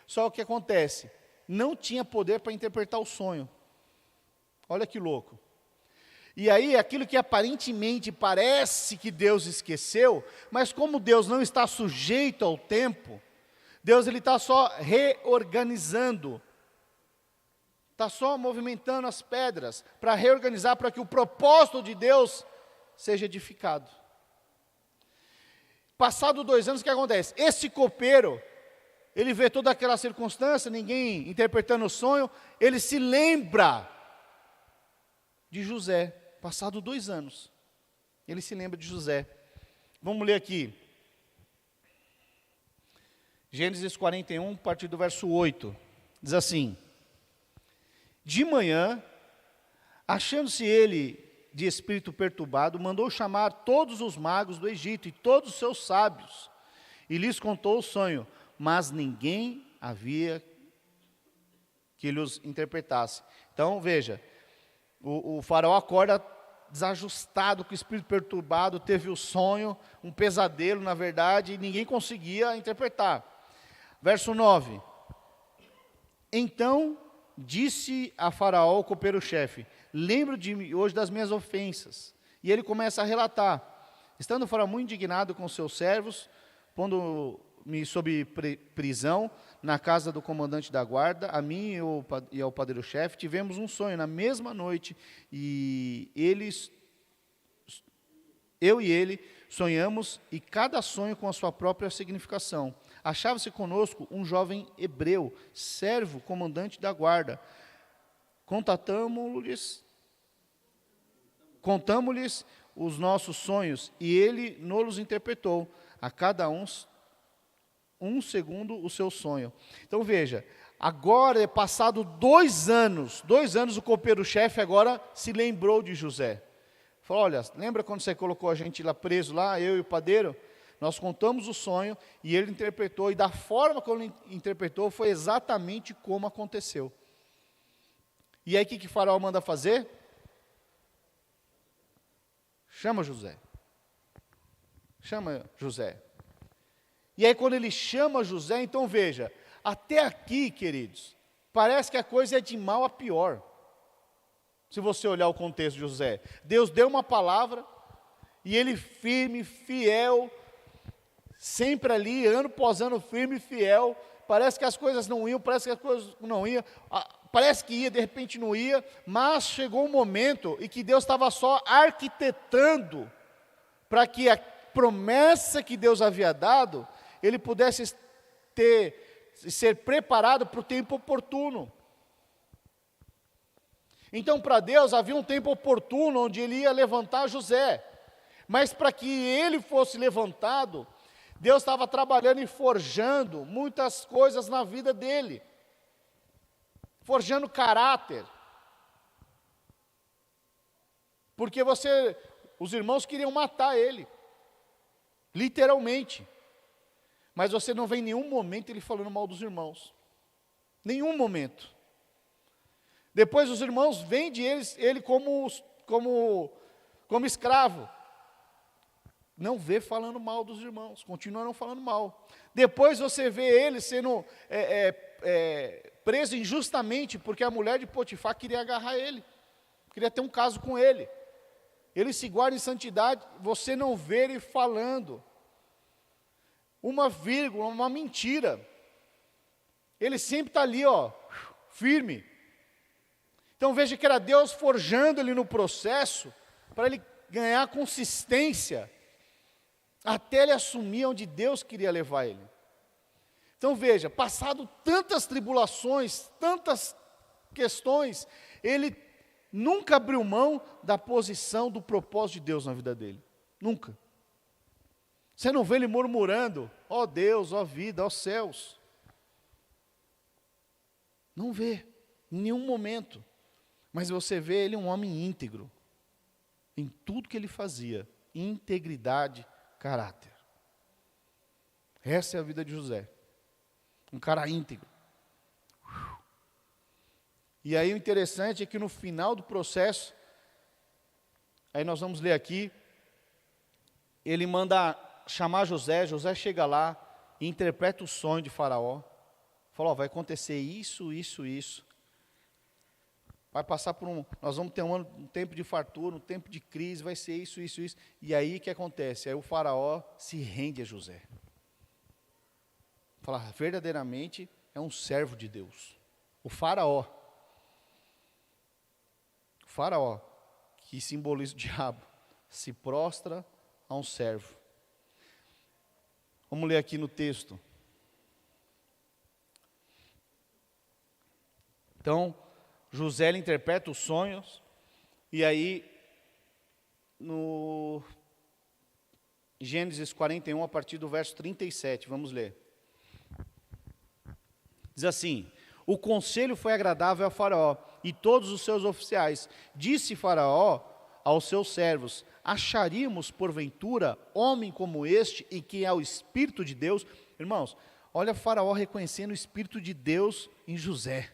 só o que acontece, não tinha poder para interpretar o sonho, olha que louco. E aí, aquilo que aparentemente parece que Deus esqueceu, mas como Deus não está sujeito ao tempo, Deus está só reorganizando, está só movimentando as pedras, para reorganizar, para que o propósito de Deus seja edificado. Passado 2 anos, o que acontece? Esse copeiro, ele vê toda aquela circunstância, ninguém interpretando o sonho, ele se lembra de José. Passado 2 anos, ele se lembra de José. Vamos ler aqui. Gênesis 41, a partir do verso 8. Diz assim: de manhã, achando-se ele de espírito perturbado, mandou chamar todos os magos do Egito e todos os seus sábios, e lhes contou o sonho, mas ninguém havia que lhes interpretasse. Então, veja, O faraó acorda desajustado, com o espírito perturbado, teve o sonho, um pesadelo, na verdade, e ninguém conseguia interpretar. Verso 9. Então disse a Faraó, o copeiro-chefe: lembro-me hoje das minhas ofensas. E ele começa a relatar. Estando o Faraó muito indignado com seus servos, pondo-me sob prisão na casa do comandante da guarda, a mim e ao padeiro-chefe, tivemos um sonho na mesma noite, e eu e ele sonhamos, e cada sonho com a sua própria significação. Achava-se conosco um jovem hebreu, servo, comandante da guarda. Contamos-lhes os nossos sonhos, e ele nos interpretou, a cada um segundo o seu sonho. Então veja, agora é passado 2 anos, o copeiro-chefe agora se lembrou de José. Falou: olha, lembra quando você colocou a gente lá preso, lá, eu e o padeiro? Nós contamos o sonho e ele interpretou, e da forma como ele interpretou foi exatamente como aconteceu. E aí o que Faraó manda fazer? Chama José. E aí quando ele chama José, então veja, até aqui, queridos, parece que a coisa é de mal a pior. Se você olhar o contexto de José, Deus deu uma palavra, e ele firme, fiel, sempre ali, ano após ano, firme e fiel. Parece que as coisas não iam, parece que ia, de repente não ia, mas chegou um momento em que Deus estava só arquitetando para que a promessa que Deus havia dado, ele pudesse ser preparado para o tempo oportuno. Então, para Deus havia um tempo oportuno onde ele ia levantar José, mas para que ele fosse levantado, Deus estava trabalhando e forjando muitas coisas na vida dele, forjando caráter, porque os irmãos queriam matar ele, literalmente, mas você não vê em nenhum momento ele falando mal dos irmãos, nenhum momento. Depois os irmãos vendem ele como escravo, não vê falando mal dos irmãos, continuaram falando mal. Depois você vê ele sendo preso injustamente, porque a mulher de Potifar queria agarrar ele, queria ter um caso com ele. Ele se guarda em santidade, você não vê ele falando uma vírgula, uma mentira. Ele sempre está ali, firme. Então veja que era Deus forjando ele no processo, para ele ganhar consistência, até ele assumir onde Deus queria levar ele. Então veja, passado tantas tribulações, tantas questões, ele nunca abriu mão da posição, do propósito de Deus na vida dele. Nunca. Você não vê ele murmurando: ó Deus, ó vida, ó céus. Não vê, em nenhum momento. Mas você vê ele um homem íntegro, em tudo que ele fazia, integridade, caráter. Essa é a vida de José, um cara íntegro. E aí o interessante é que no final do processo, aí nós vamos ler aqui, ele manda chamar José chega lá e interpreta o sonho de Faraó, fala: vai acontecer isso, isso, isso. Vai passar nós vamos ter um tempo de fartura, um tempo de crise, vai ser isso, isso, isso. E aí o que acontece? Aí o Faraó se rende a José. Fala: verdadeiramente é um servo de Deus. O Faraó, que simboliza o diabo, se prostra a um servo. Vamos ler aqui no texto. Então, José ele interpreta os sonhos, e aí, no Gênesis 41, a partir do verso 37, vamos ler. Diz assim: o conselho foi agradável a Faraó e todos os seus oficiais. Disse Faraó aos seus servos: acharíamos porventura homem como este, em que há o Espírito de Deus? Irmãos, olha Faraó reconhecendo o Espírito de Deus em José.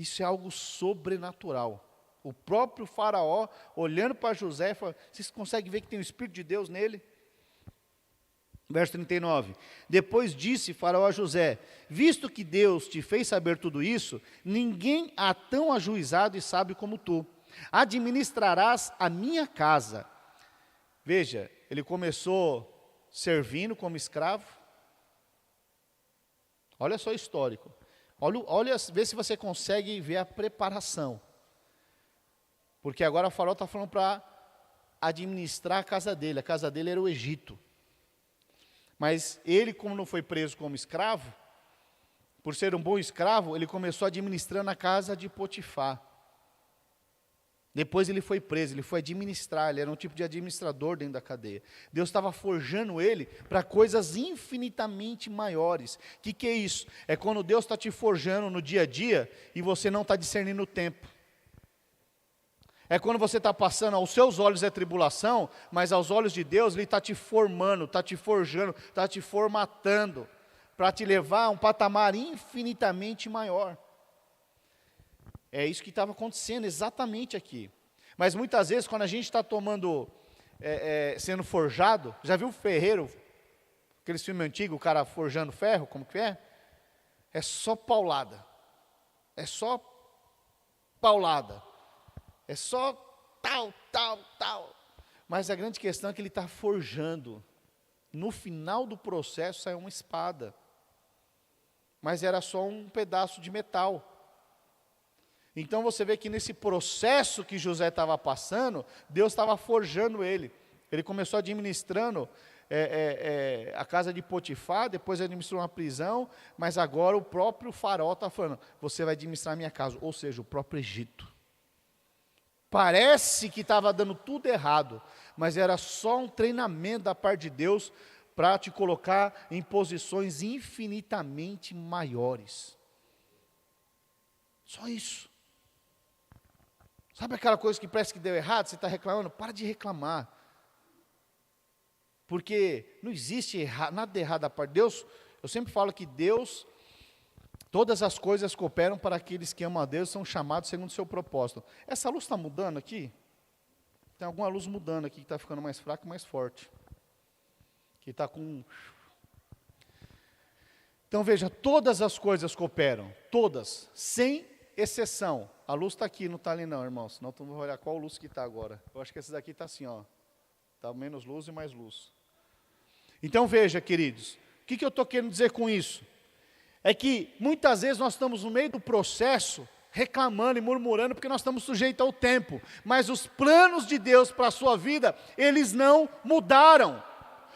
Isso é algo sobrenatural. O próprio faraó, olhando para José, fala, vocês conseguem ver que tem o Espírito de Deus nele? Verso 39, depois disse Faraó a José, visto que Deus te fez saber tudo isso, ninguém há tão ajuizado e sábio como tu. Administrarás a minha casa. Veja, ele começou servindo como escravo. Olha só o histórico. Olha, vê se você consegue ver a preparação. Porque agora o faraó está falando para administrar a casa dele. A casa dele era o Egito. Mas ele, como não foi preso como escravo, por ser um bom escravo, ele começou administrando a casa de Potifar. Depois ele foi preso, ele foi administrar, ele era um tipo de administrador dentro da cadeia. Deus estava forjando ele para coisas infinitamente maiores. O que é isso? É quando Deus está te forjando no dia a dia e você não está discernindo o tempo. É quando você está passando, aos seus olhos é tribulação, mas aos olhos de Deus Ele está te formando, está te forjando, está te formatando, para te levar a um patamar infinitamente maior. É isso que estava acontecendo exatamente aqui. Mas muitas vezes, quando a gente está sendo forjado, já viu o ferreiro, aqueles filmes antigos, o cara forjando ferro, como que é? É só paulada. É só paulada. É só tal. Mas a grande questão é que ele está forjando. No final do processo saiu uma espada. Mas era só um pedaço de metal. Então você vê que nesse processo que José estava passando, Deus estava forjando ele. Ele começou administrando a casa de Potifar, depois administrou uma prisão, mas agora o próprio faraó está falando, você vai administrar a minha casa, ou seja, o próprio Egito. Parece que estava dando tudo errado, mas era só um treinamento da parte de Deus para te colocar em posições infinitamente maiores. Só isso. Sabe aquela coisa que parece que deu errado, você está reclamando? Para de reclamar. Porque não existe nada de errado da parte de Deus. Eu sempre falo que Deus, todas as coisas cooperam para aqueles que amam a Deus, são chamados segundo o seu propósito. Essa luz está mudando aqui? Tem alguma luz mudando aqui que está ficando mais fraca e mais forte. Que está com... Então veja, todas as coisas cooperam, todas, sem exceção. A luz está aqui, não está ali não, irmãos. Senão tu vai olhar qual luz que está agora. Eu acho que essa daqui está assim, ó. Está menos luz e mais luz. Então veja, queridos, o que eu estou querendo dizer com isso? É que muitas vezes nós estamos no meio do processo, reclamando e murmurando, porque nós estamos sujeitos ao tempo. Mas os planos de Deus para a sua vida, eles não mudaram.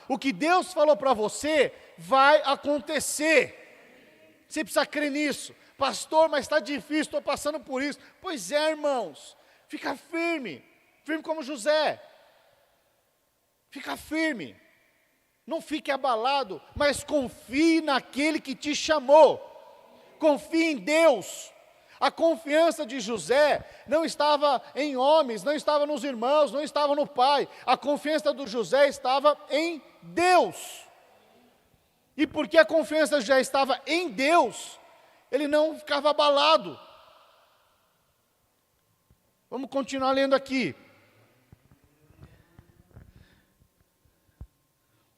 O que Deus falou para você, vai acontecer. Você precisa crer nisso. Pastor, mas está difícil, estou passando por isso. Pois é, irmãos, fica firme. Firme como José. Fica firme. Não fique abalado, mas confie naquele que te chamou. Confie em Deus. A confiança de José não estava em homens, não estava nos irmãos, não estava no pai. A confiança do José estava em Deus. E porque a confiança já estava em Deus, ele não ficava abalado. Vamos continuar lendo aqui.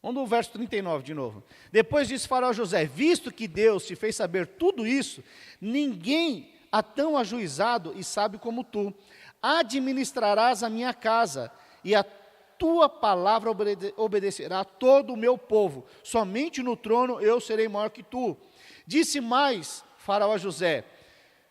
Vamos no verso 39 de novo. Depois disse Faraó a José, visto que Deus te fez saber tudo isso, ninguém há tão ajuizado e sábio como tu. Administrarás a minha casa, e a tua palavra obedecerá a todo o meu povo. Somente no trono eu serei maior que tu. Disse mais Faraó a José,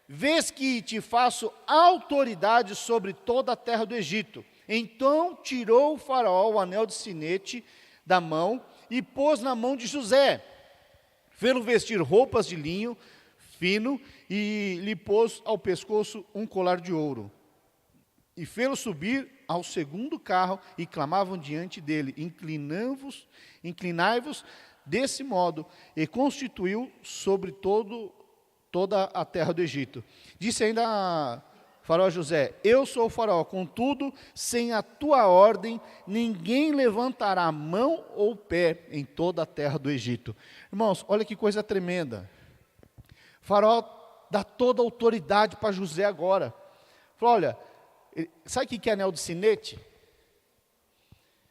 vês que te faço autoridade sobre toda a terra do Egito. Então tirou o Faraó o anel de sinete da mão e pôs na mão de José. Fê-lo vestir roupas de linho fino e lhe pôs ao pescoço um colar de ouro. E fê-lo subir ao segundo carro e clamavam diante dele, inclinai-vos desse modo, e constituiu sobre toda a terra do Egito. Disse ainda Faraó a José, eu sou o faraó, contudo, sem a tua ordem, ninguém levantará mão ou pé em toda a terra do Egito. Irmãos, olha que coisa tremenda. Faraó dá toda a autoridade para José agora. Falou, olha, sabe o que é anel de sinete?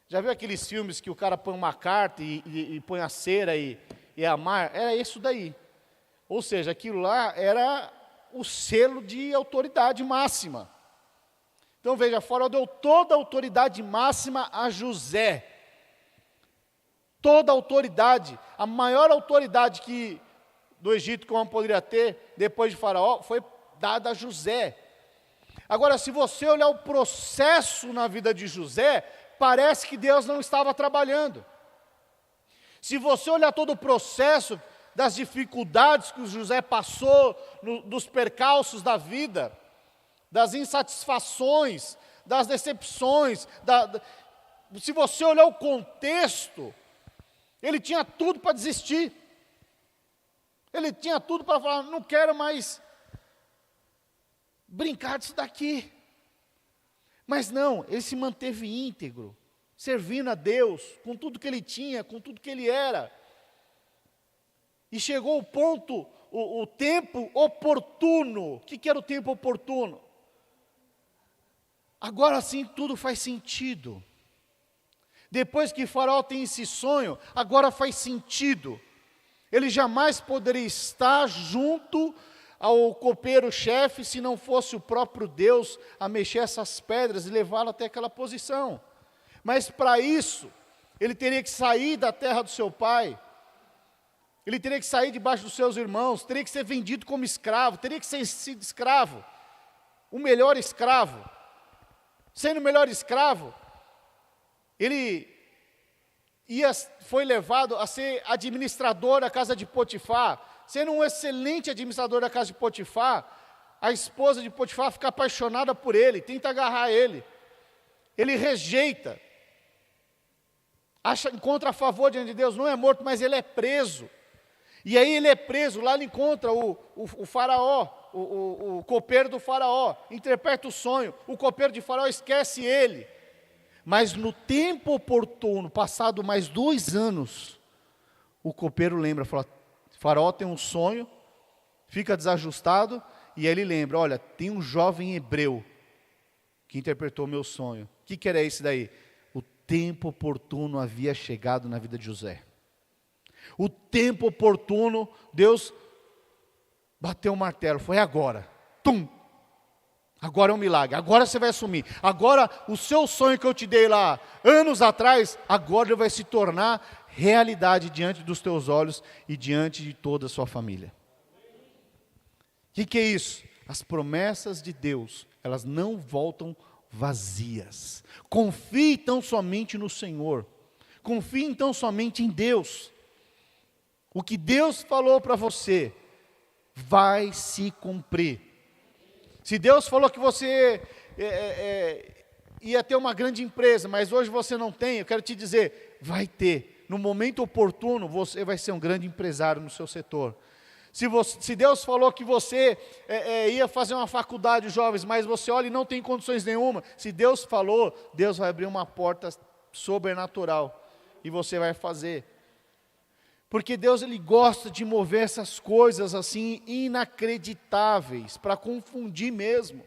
Já viu aqueles filmes que o cara põe uma carta e põe a cera e amar? Era isso daí. Ou seja, aquilo lá era o selo de autoridade máxima. Então veja, Faraó deu toda a autoridade máxima a José. Toda a autoridade, a maior autoridade que do Egito que o homem poderia ter, depois de Faraó, foi dada a José. Agora, se você olhar o processo na vida de José, parece que Deus não estava trabalhando. Se você olhar todo o processo das dificuldades que o José passou, dos percalços da vida, das insatisfações, das decepções, se você olhar o contexto, ele tinha tudo para desistir. Ele tinha tudo para falar, não quero mais brincar disso daqui. Mas não, ele se manteve íntegro, servindo a Deus, com tudo que ele tinha, com tudo que ele era. E chegou o ponto, o tempo oportuno. O que era o tempo oportuno? Agora sim tudo faz sentido. Depois que Faraó tem esse sonho, agora faz sentido. Ele jamais poderia estar junto ao copeiro-chefe se não fosse o próprio Deus a mexer essas pedras e levá-lo até aquela posição. Mas para isso, ele teria que sair da terra do seu pai, ele teria que sair debaixo dos seus irmãos, teria que ser vendido como escravo, teria que ser sido escravo, o melhor escravo. Sendo o melhor escravo, ele foi levado a ser administrador da casa de Potifar. Sendo um excelente administrador da casa de Potifar, a esposa de Potifar fica apaixonada por ele, tenta agarrar ele. Ele rejeita, encontra a favor diante de Deus, não é morto, mas ele é preso. E aí ele é preso, lá ele encontra o faraó, o copeiro do faraó, interpreta o sonho, o copeiro de faraó esquece ele. Mas no tempo oportuno, passado mais 2 anos, o copeiro lembra, fala, faraó tem um sonho, fica desajustado, e aí ele lembra, olha, tem um jovem hebreu que interpretou o meu sonho. O que era esse daí? O tempo oportuno havia chegado na vida de José. O tempo oportuno, Deus bateu o martelo, foi agora. Tum! Agora é um milagre, agora você vai assumir. Agora o seu sonho que eu te dei lá anos atrás, agora ele vai se tornar realidade diante dos teus olhos e diante de toda a sua família. O que é isso? As promessas de Deus, elas não voltam vazias. Confie tão somente no Senhor. Confie então somente em Deus. O que Deus falou para você vai se cumprir. Se Deus falou que você ia ter uma grande empresa, mas hoje você não tem, eu quero te dizer, vai ter. No momento oportuno, você vai ser um grande empresário no seu setor. Se Deus falou que você ia fazer uma faculdade, jovens, mas você olha e não tem condições nenhuma, se Deus falou, Deus vai abrir uma porta sobrenatural e você vai fazer. Porque Deus, Ele gosta de mover essas coisas assim inacreditáveis, para confundir mesmo.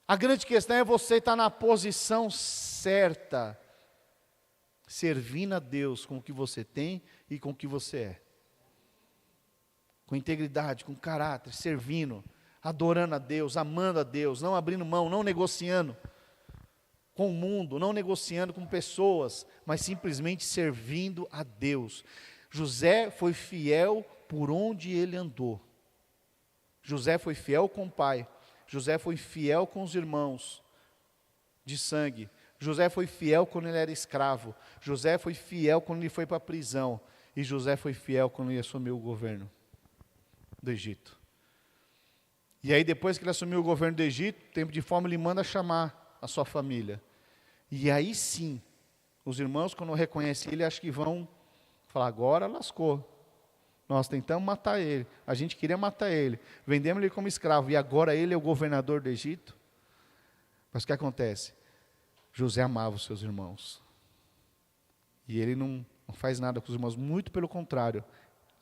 A grande questão é você estar na posição certa, servindo a Deus com o que você tem e com o que você é. Com integridade, com caráter, servindo, adorando a Deus, amando a Deus, não abrindo mão, não negociando com o mundo, não negociando com pessoas, mas simplesmente servindo a Deus. José foi fiel por onde ele andou. José foi fiel com o pai. José foi fiel com os irmãos de sangue. José foi fiel quando ele era escravo. José foi fiel quando ele foi para a prisão. E José foi fiel quando ele assumiu o governo do Egito. E aí depois que ele assumiu o governo do Egito, tempo de fome, ele manda chamar a sua família. E aí sim, os irmãos quando reconhecem ele, acho que vão falar, agora lascou. Nós tentamos matar ele, a gente queria matar ele, vendemos ele como escravo, e agora ele é o governador do Egito. Mas o que acontece? José amava os seus irmãos. E ele não faz nada com os irmãos, muito pelo contrário,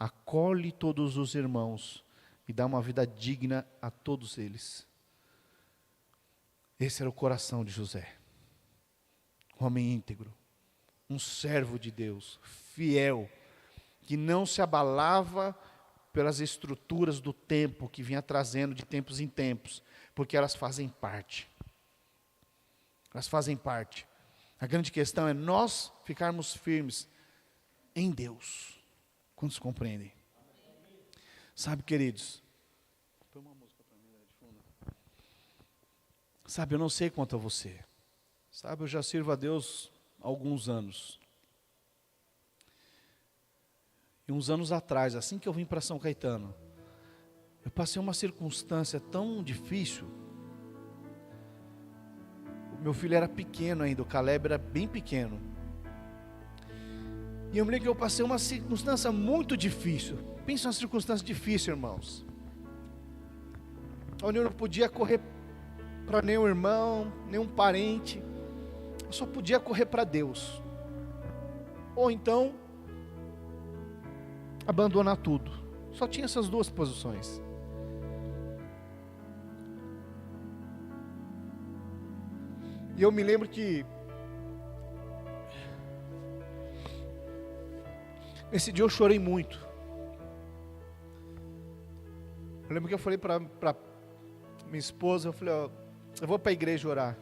acolhe todos os irmãos e dar uma vida digna a todos eles. Esse era o coração de José. Um homem íntegro, um servo de Deus, fiel, que não se abalava pelas estruturas do tempo que vinha trazendo de tempos em tempos, porque elas fazem parte. Elas fazem parte. A grande questão é nós ficarmos firmes em Deus. Quantos compreendem? Sabe, queridos, põe uma música para mim de fundo. Sabe, eu não sei quanto a você. Sabe, eu já sirvo a Deus há alguns anos. E uns anos atrás, assim que eu vim para São Caetano, eu passei uma circunstância tão difícil. O meu filho era pequeno ainda, o Caleb era bem pequeno. E eu me lembro que eu passei uma circunstância muito difícil. Pensa numa circunstância difícil, irmãos. Onde eu não podia correr para nenhum irmão, nenhum parente. Eu só podia correr para Deus. Ou então abandonar tudo. Só tinha essas duas posições. E eu me lembro que esse dia eu chorei muito. Eu lembro que eu falei para minha esposa, eu falei, ó, eu vou para a igreja orar.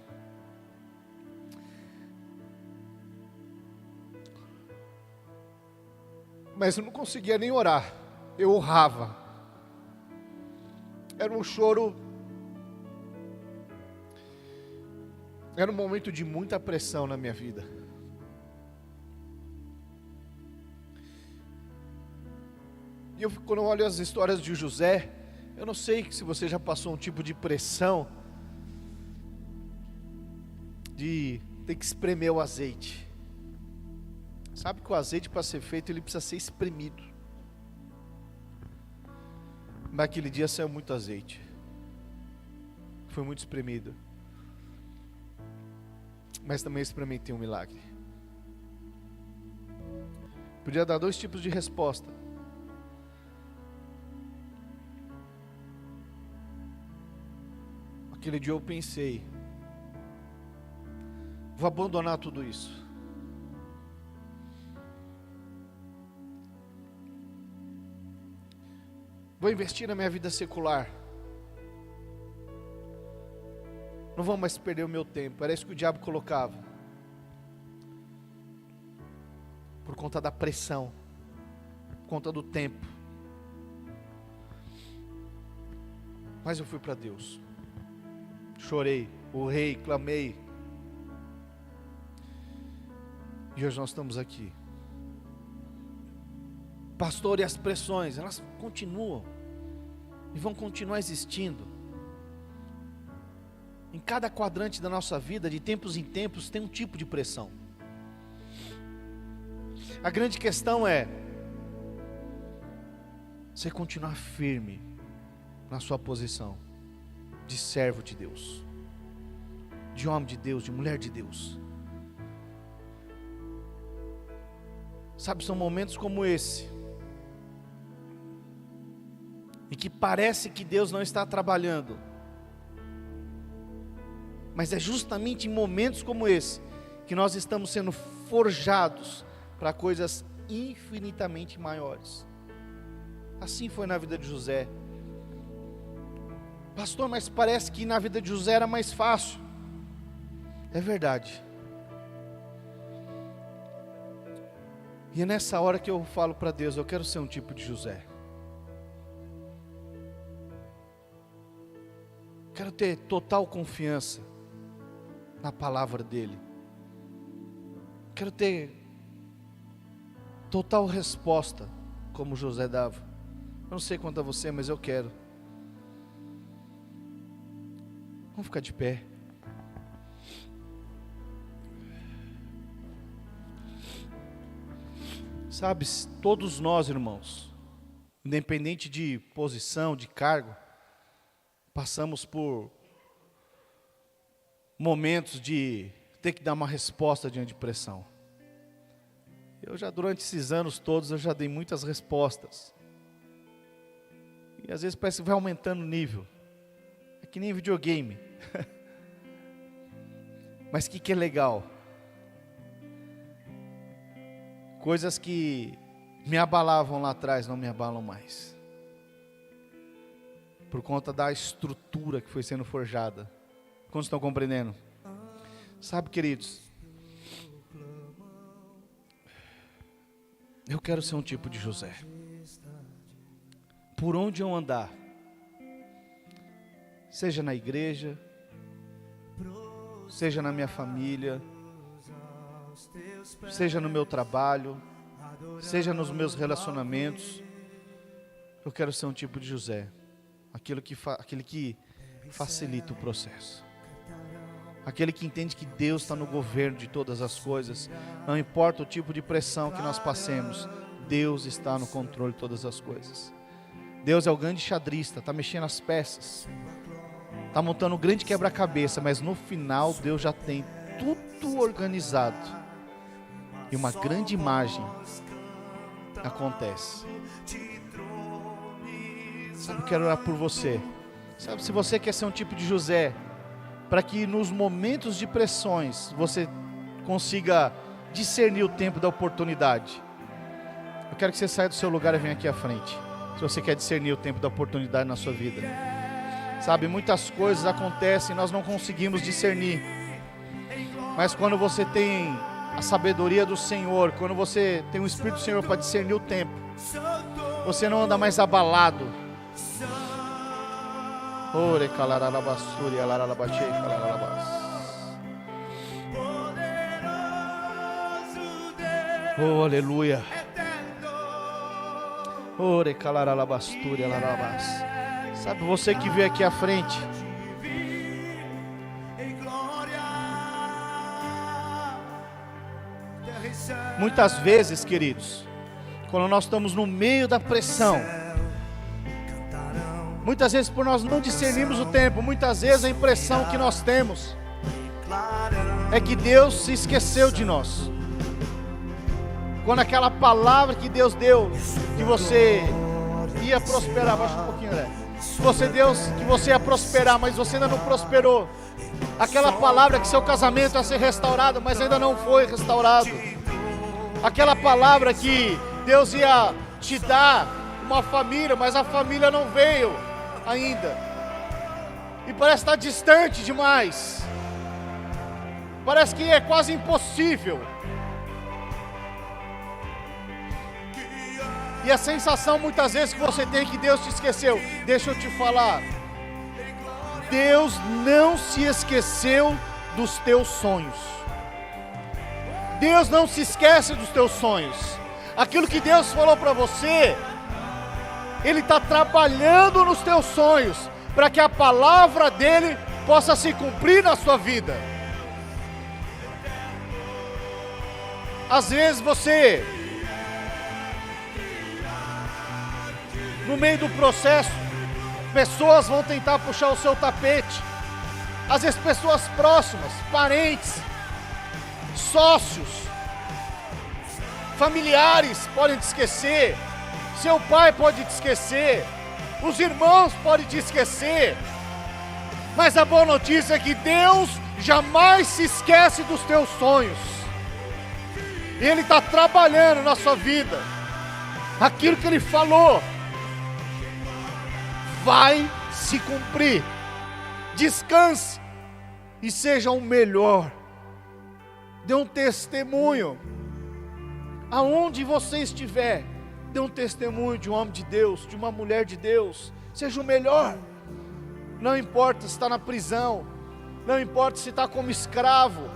Mas eu não conseguia nem orar, eu urrava. Era um choro, era um momento de muita pressão na minha vida. E quando eu olho as histórias de José, eu não sei se você já passou um tipo de pressão de ter que espremer o azeite. Sabe que o azeite, para ser feito, ele precisa ser espremido. Naquele dia saiu muito azeite. Foi muito espremido. Mas também experimentei um milagre. Podia dar dois tipos de resposta. Aquele dia eu pensei, vou abandonar tudo isso. Vou investir na minha vida secular. Não vou mais perder o meu tempo. Era isso que o diabo colocava. Por conta da pressão. Por conta do tempo. Mas eu fui para Deus. Chorei, urrei, clamei. E hoje nós estamos aqui. Pastor, e as pressões, elas continuam. E vão continuar existindo. Em cada quadrante da nossa vida, de tempos em tempos, tem um tipo de pressão. A grande questão é você continuar firme na sua posição de servo de Deus, de homem de Deus, de mulher de Deus. Sabe, são momentos como esse, em que parece que Deus não está trabalhando, mas é justamente em momentos como esse, que nós estamos sendo forjados para coisas infinitamente maiores. Assim foi na vida de José. Pastor, mas parece que na vida de José era mais fácil. É verdade. E é nessa hora que eu falo para Deus, eu quero ser um tipo de José. Quero ter total confiança na palavra dele. Quero ter total resposta, como José dava. Eu não sei quanto a você, mas eu quero. Vamos ficar de pé. Sabe, todos nós, irmãos, independente de posição, de cargo, passamos por momentos de ter que dar uma resposta diante de pressão. Eu já, durante esses anos todos, eu já dei muitas respostas. E às vezes parece que vai aumentando o nível. É que nem videogame. Mas o que é legal? Coisas que me abalavam lá atrás não me abalam mais. Por conta da estrutura que foi sendo forjada. Quantos estão compreendendo? Sabe, queridos, eu quero ser um tipo de José. Por onde eu andar, seja na igreja, seja na minha família, seja no meu trabalho, seja nos meus relacionamentos, eu quero ser um tipo de José, aquele que facilita o processo. Aquele que entende que Deus está no governo de todas as coisas. Não importa o tipo de pressão que nós passemos, Deus está no controle de todas as coisas. Deus é o grande xadrista, está mexendo as peças, está montando um grande quebra-cabeça, mas no final Deus já tem tudo organizado. E uma grande imagem acontece. Sabe, eu quero orar por você. Sabe, se você quer ser um tipo de José, para que nos momentos de pressões você consiga discernir o tempo da oportunidade, eu quero que você saia do seu lugar e venha aqui à frente. Se você quer discernir o tempo da oportunidade na sua vida. Sabe, muitas coisas acontecem e nós não conseguimos discernir. Mas quando você tem a sabedoria do Senhor, quando você tem o Espírito do Senhor para discernir o tempo, você não anda mais abalado. Ore calaralabasuri alaralabachei calaralabas. Oh, aleluia. Ore calaralabasturi alaralabas. Sabe, você que veio aqui à frente, muitas vezes, queridos, quando nós estamos no meio da pressão, muitas vezes por nós não discernirmos o tempo, muitas vezes a impressão que nós temos é que Deus se esqueceu de nós. Quando aquela palavra que Deus deu, que você ia prosperar, baixa um pouquinho, André. Que você ia prosperar, mas você ainda não prosperou. Aquela palavra que seu casamento ia ser restaurado, mas ainda não foi restaurado. Aquela palavra que Deus ia te dar uma família, mas a família não veio ainda. E parece estar distante demais. Parece que é quase impossível. E a sensação muitas vezes que você tem é que Deus te esqueceu. Deixa eu te falar. Deus não se esqueceu dos teus sonhos. Deus não se esquece dos teus sonhos. Aquilo que Deus falou para você, Ele está trabalhando nos teus sonhos, para que a palavra dEle possa se cumprir na sua vida. Às vezes você, no meio do processo, pessoas vão tentar puxar o seu tapete. Às vezes pessoas próximas, parentes, sócios, familiares podem te esquecer. Seu pai pode te esquecer. Os irmãos podem te esquecer. Mas a boa notícia é que Deus jamais se esquece dos teus sonhos. Ele está trabalhando na sua vida. Aquilo que Ele falou vai se cumprir. Descanse e seja o melhor. Dê um testemunho. Aonde você estiver, dê um testemunho de um homem de Deus, de uma mulher de Deus. Seja o melhor. Não importa se está na prisão, não importa se está como escravo,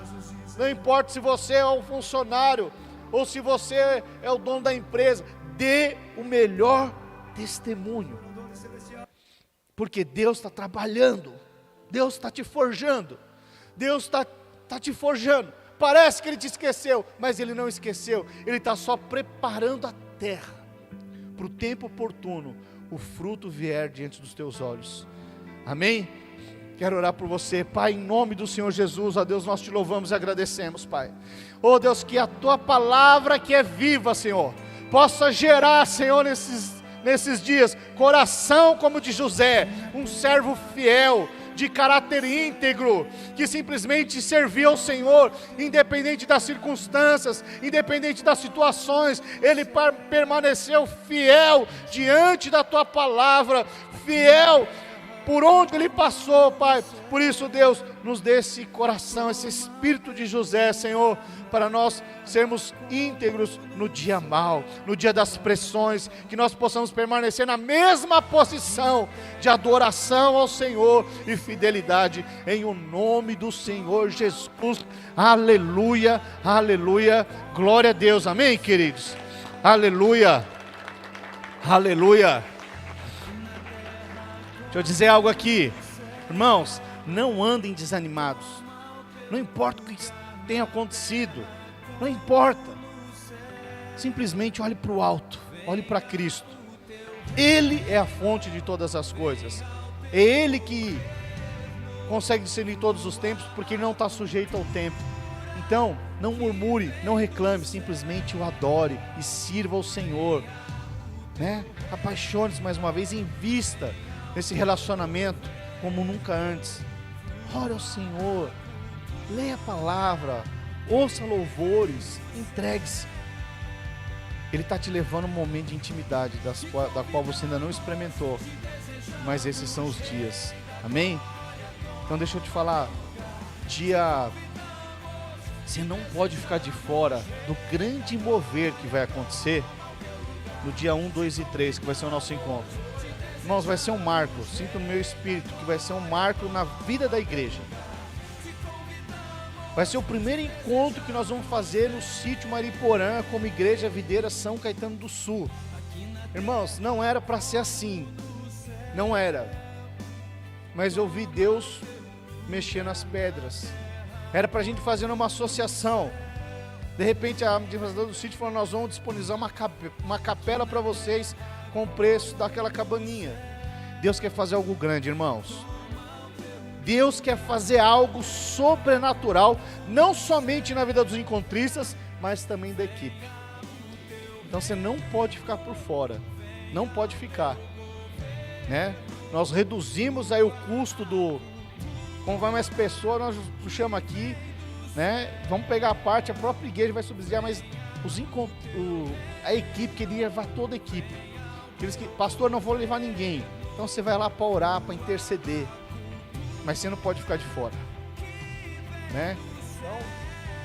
não importa se você é um funcionário ou se você é o dono da empresa. Dê o melhor testemunho. Porque Deus está trabalhando, Deus está te forjando, Deus está te forjando. Parece que Ele te esqueceu, mas Ele não esqueceu. Ele está só preparando a terra, para o tempo oportuno, o fruto vier diante dos teus olhos. Amém? Quero orar por você, Pai, em nome do Senhor Jesus. Ó Deus, nós te louvamos e agradecemos, Pai. Ó Deus, que a Tua palavra que é viva, Senhor, possa gerar, Senhor, nesses dias, coração como de José, um servo fiel, de caráter íntegro, que simplesmente servia ao Senhor, independente das circunstâncias, independente das situações, ele permaneceu fiel diante da tua palavra, fiel por onde ele passou, Pai. Por isso, Deus, nos dê esse coração, esse espírito de José, Senhor, para nós sermos íntegros no dia mau, no dia das pressões, que nós possamos permanecer na mesma posição de adoração ao Senhor e fidelidade, em o nome do Senhor Jesus. Aleluia, aleluia, glória a Deus, amém, queridos? Aleluia, aleluia. Deixa eu dizer algo aqui, irmãos, não andem desanimados, não importa o que tenha acontecido, não importa, simplesmente olhe para o alto, olhe para Cristo, Ele é a fonte de todas as coisas, é Ele que consegue discernir todos os tempos, porque Ele não está sujeito ao tempo. Então, não murmure, não reclame, simplesmente o adore e sirva ao Senhor, né? Apaixone-se mais uma vez, invista nesse relacionamento como nunca antes. Ore ao Senhor, leia a palavra, ouça louvores, entregue-se. Ele está te levando a um momento de intimidade da qual você ainda não experimentou, mas esses são os dias, amém? Então deixa eu te falar, você não pode ficar de fora do grande mover que vai acontecer no dia 1, 2 e 3, que vai ser o nosso encontro. Irmãos, vai ser um marco, sinto no meu espírito que vai ser um marco na vida da igreja. Vai ser o primeiro encontro que nós vamos fazer no sítio Mariporã, como Igreja Videira São Caetano do Sul. Irmãos, não era para ser assim, não era. Mas eu vi Deus mexer nas pedras. Era para a gente fazer uma associação. De repente a administradora do sítio falou: nós vamos disponibilizar uma capela para vocês, com o preço daquela cabaninha. Deus quer fazer algo grande, irmãos. Deus quer fazer algo sobrenatural, não somente na vida dos encontristas, mas também da equipe. Então você não pode ficar por fora, não pode ficar, né? Nós reduzimos aí o custo como vai mais pessoas, nós puxamos aqui, né? Vamos pegar a parte, a própria igreja vai subsidiar, mas a equipe queria levar toda a equipe. Aqueles que, pastor, não vou levar ninguém. Então você vai lá para orar, para interceder. Mas você não pode ficar de fora, né? Então,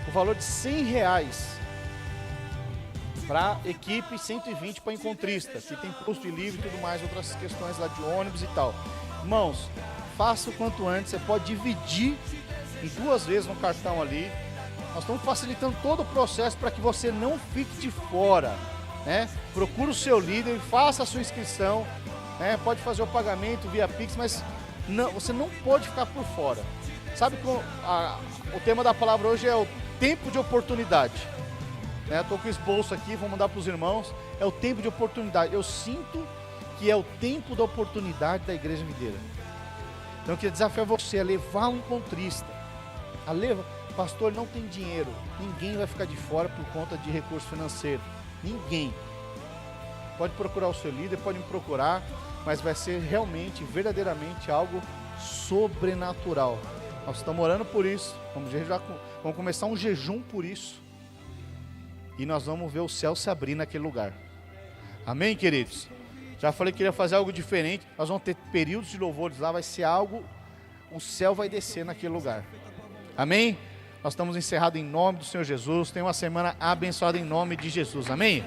o valor de R$100 para equipe, 120 para encontrista, que tem custo de livre e tudo mais, outras questões lá de ônibus e tal. Irmãos, faça o quanto antes. Você pode dividir em 2 vezes no cartão ali. Nós estamos facilitando todo o processo para que você não fique de fora, né? Procure o seu líder, faça a sua inscrição, né? Pode fazer o pagamento via Pix, mas não, você não pode ficar por fora. Sabe que o tema da palavra hoje é o tempo de oportunidade, né? Estou com o esboço aqui, vou mandar para os irmãos. É o tempo de oportunidade. Eu sinto que é o tempo da oportunidade da Igreja Videira. Então eu queria desafiar você a levar um encontrista, pastor, não tem dinheiro, ninguém vai ficar de fora por conta de recurso financeiro. Ninguém. Pode procurar o seu líder, pode me procurar, mas vai ser realmente, verdadeiramente algo sobrenatural. Nós estamos orando por isso, vamos começar um jejum por isso, e nós vamos ver o céu se abrir naquele lugar. Amém, queridos? Já falei que queria fazer algo diferente, nós vamos ter períodos de louvores lá, vai ser algo, o céu vai descer naquele lugar. Amém? Nós estamos encerrados em nome do Senhor Jesus. Tenha uma semana abençoada em nome de Jesus. Amém?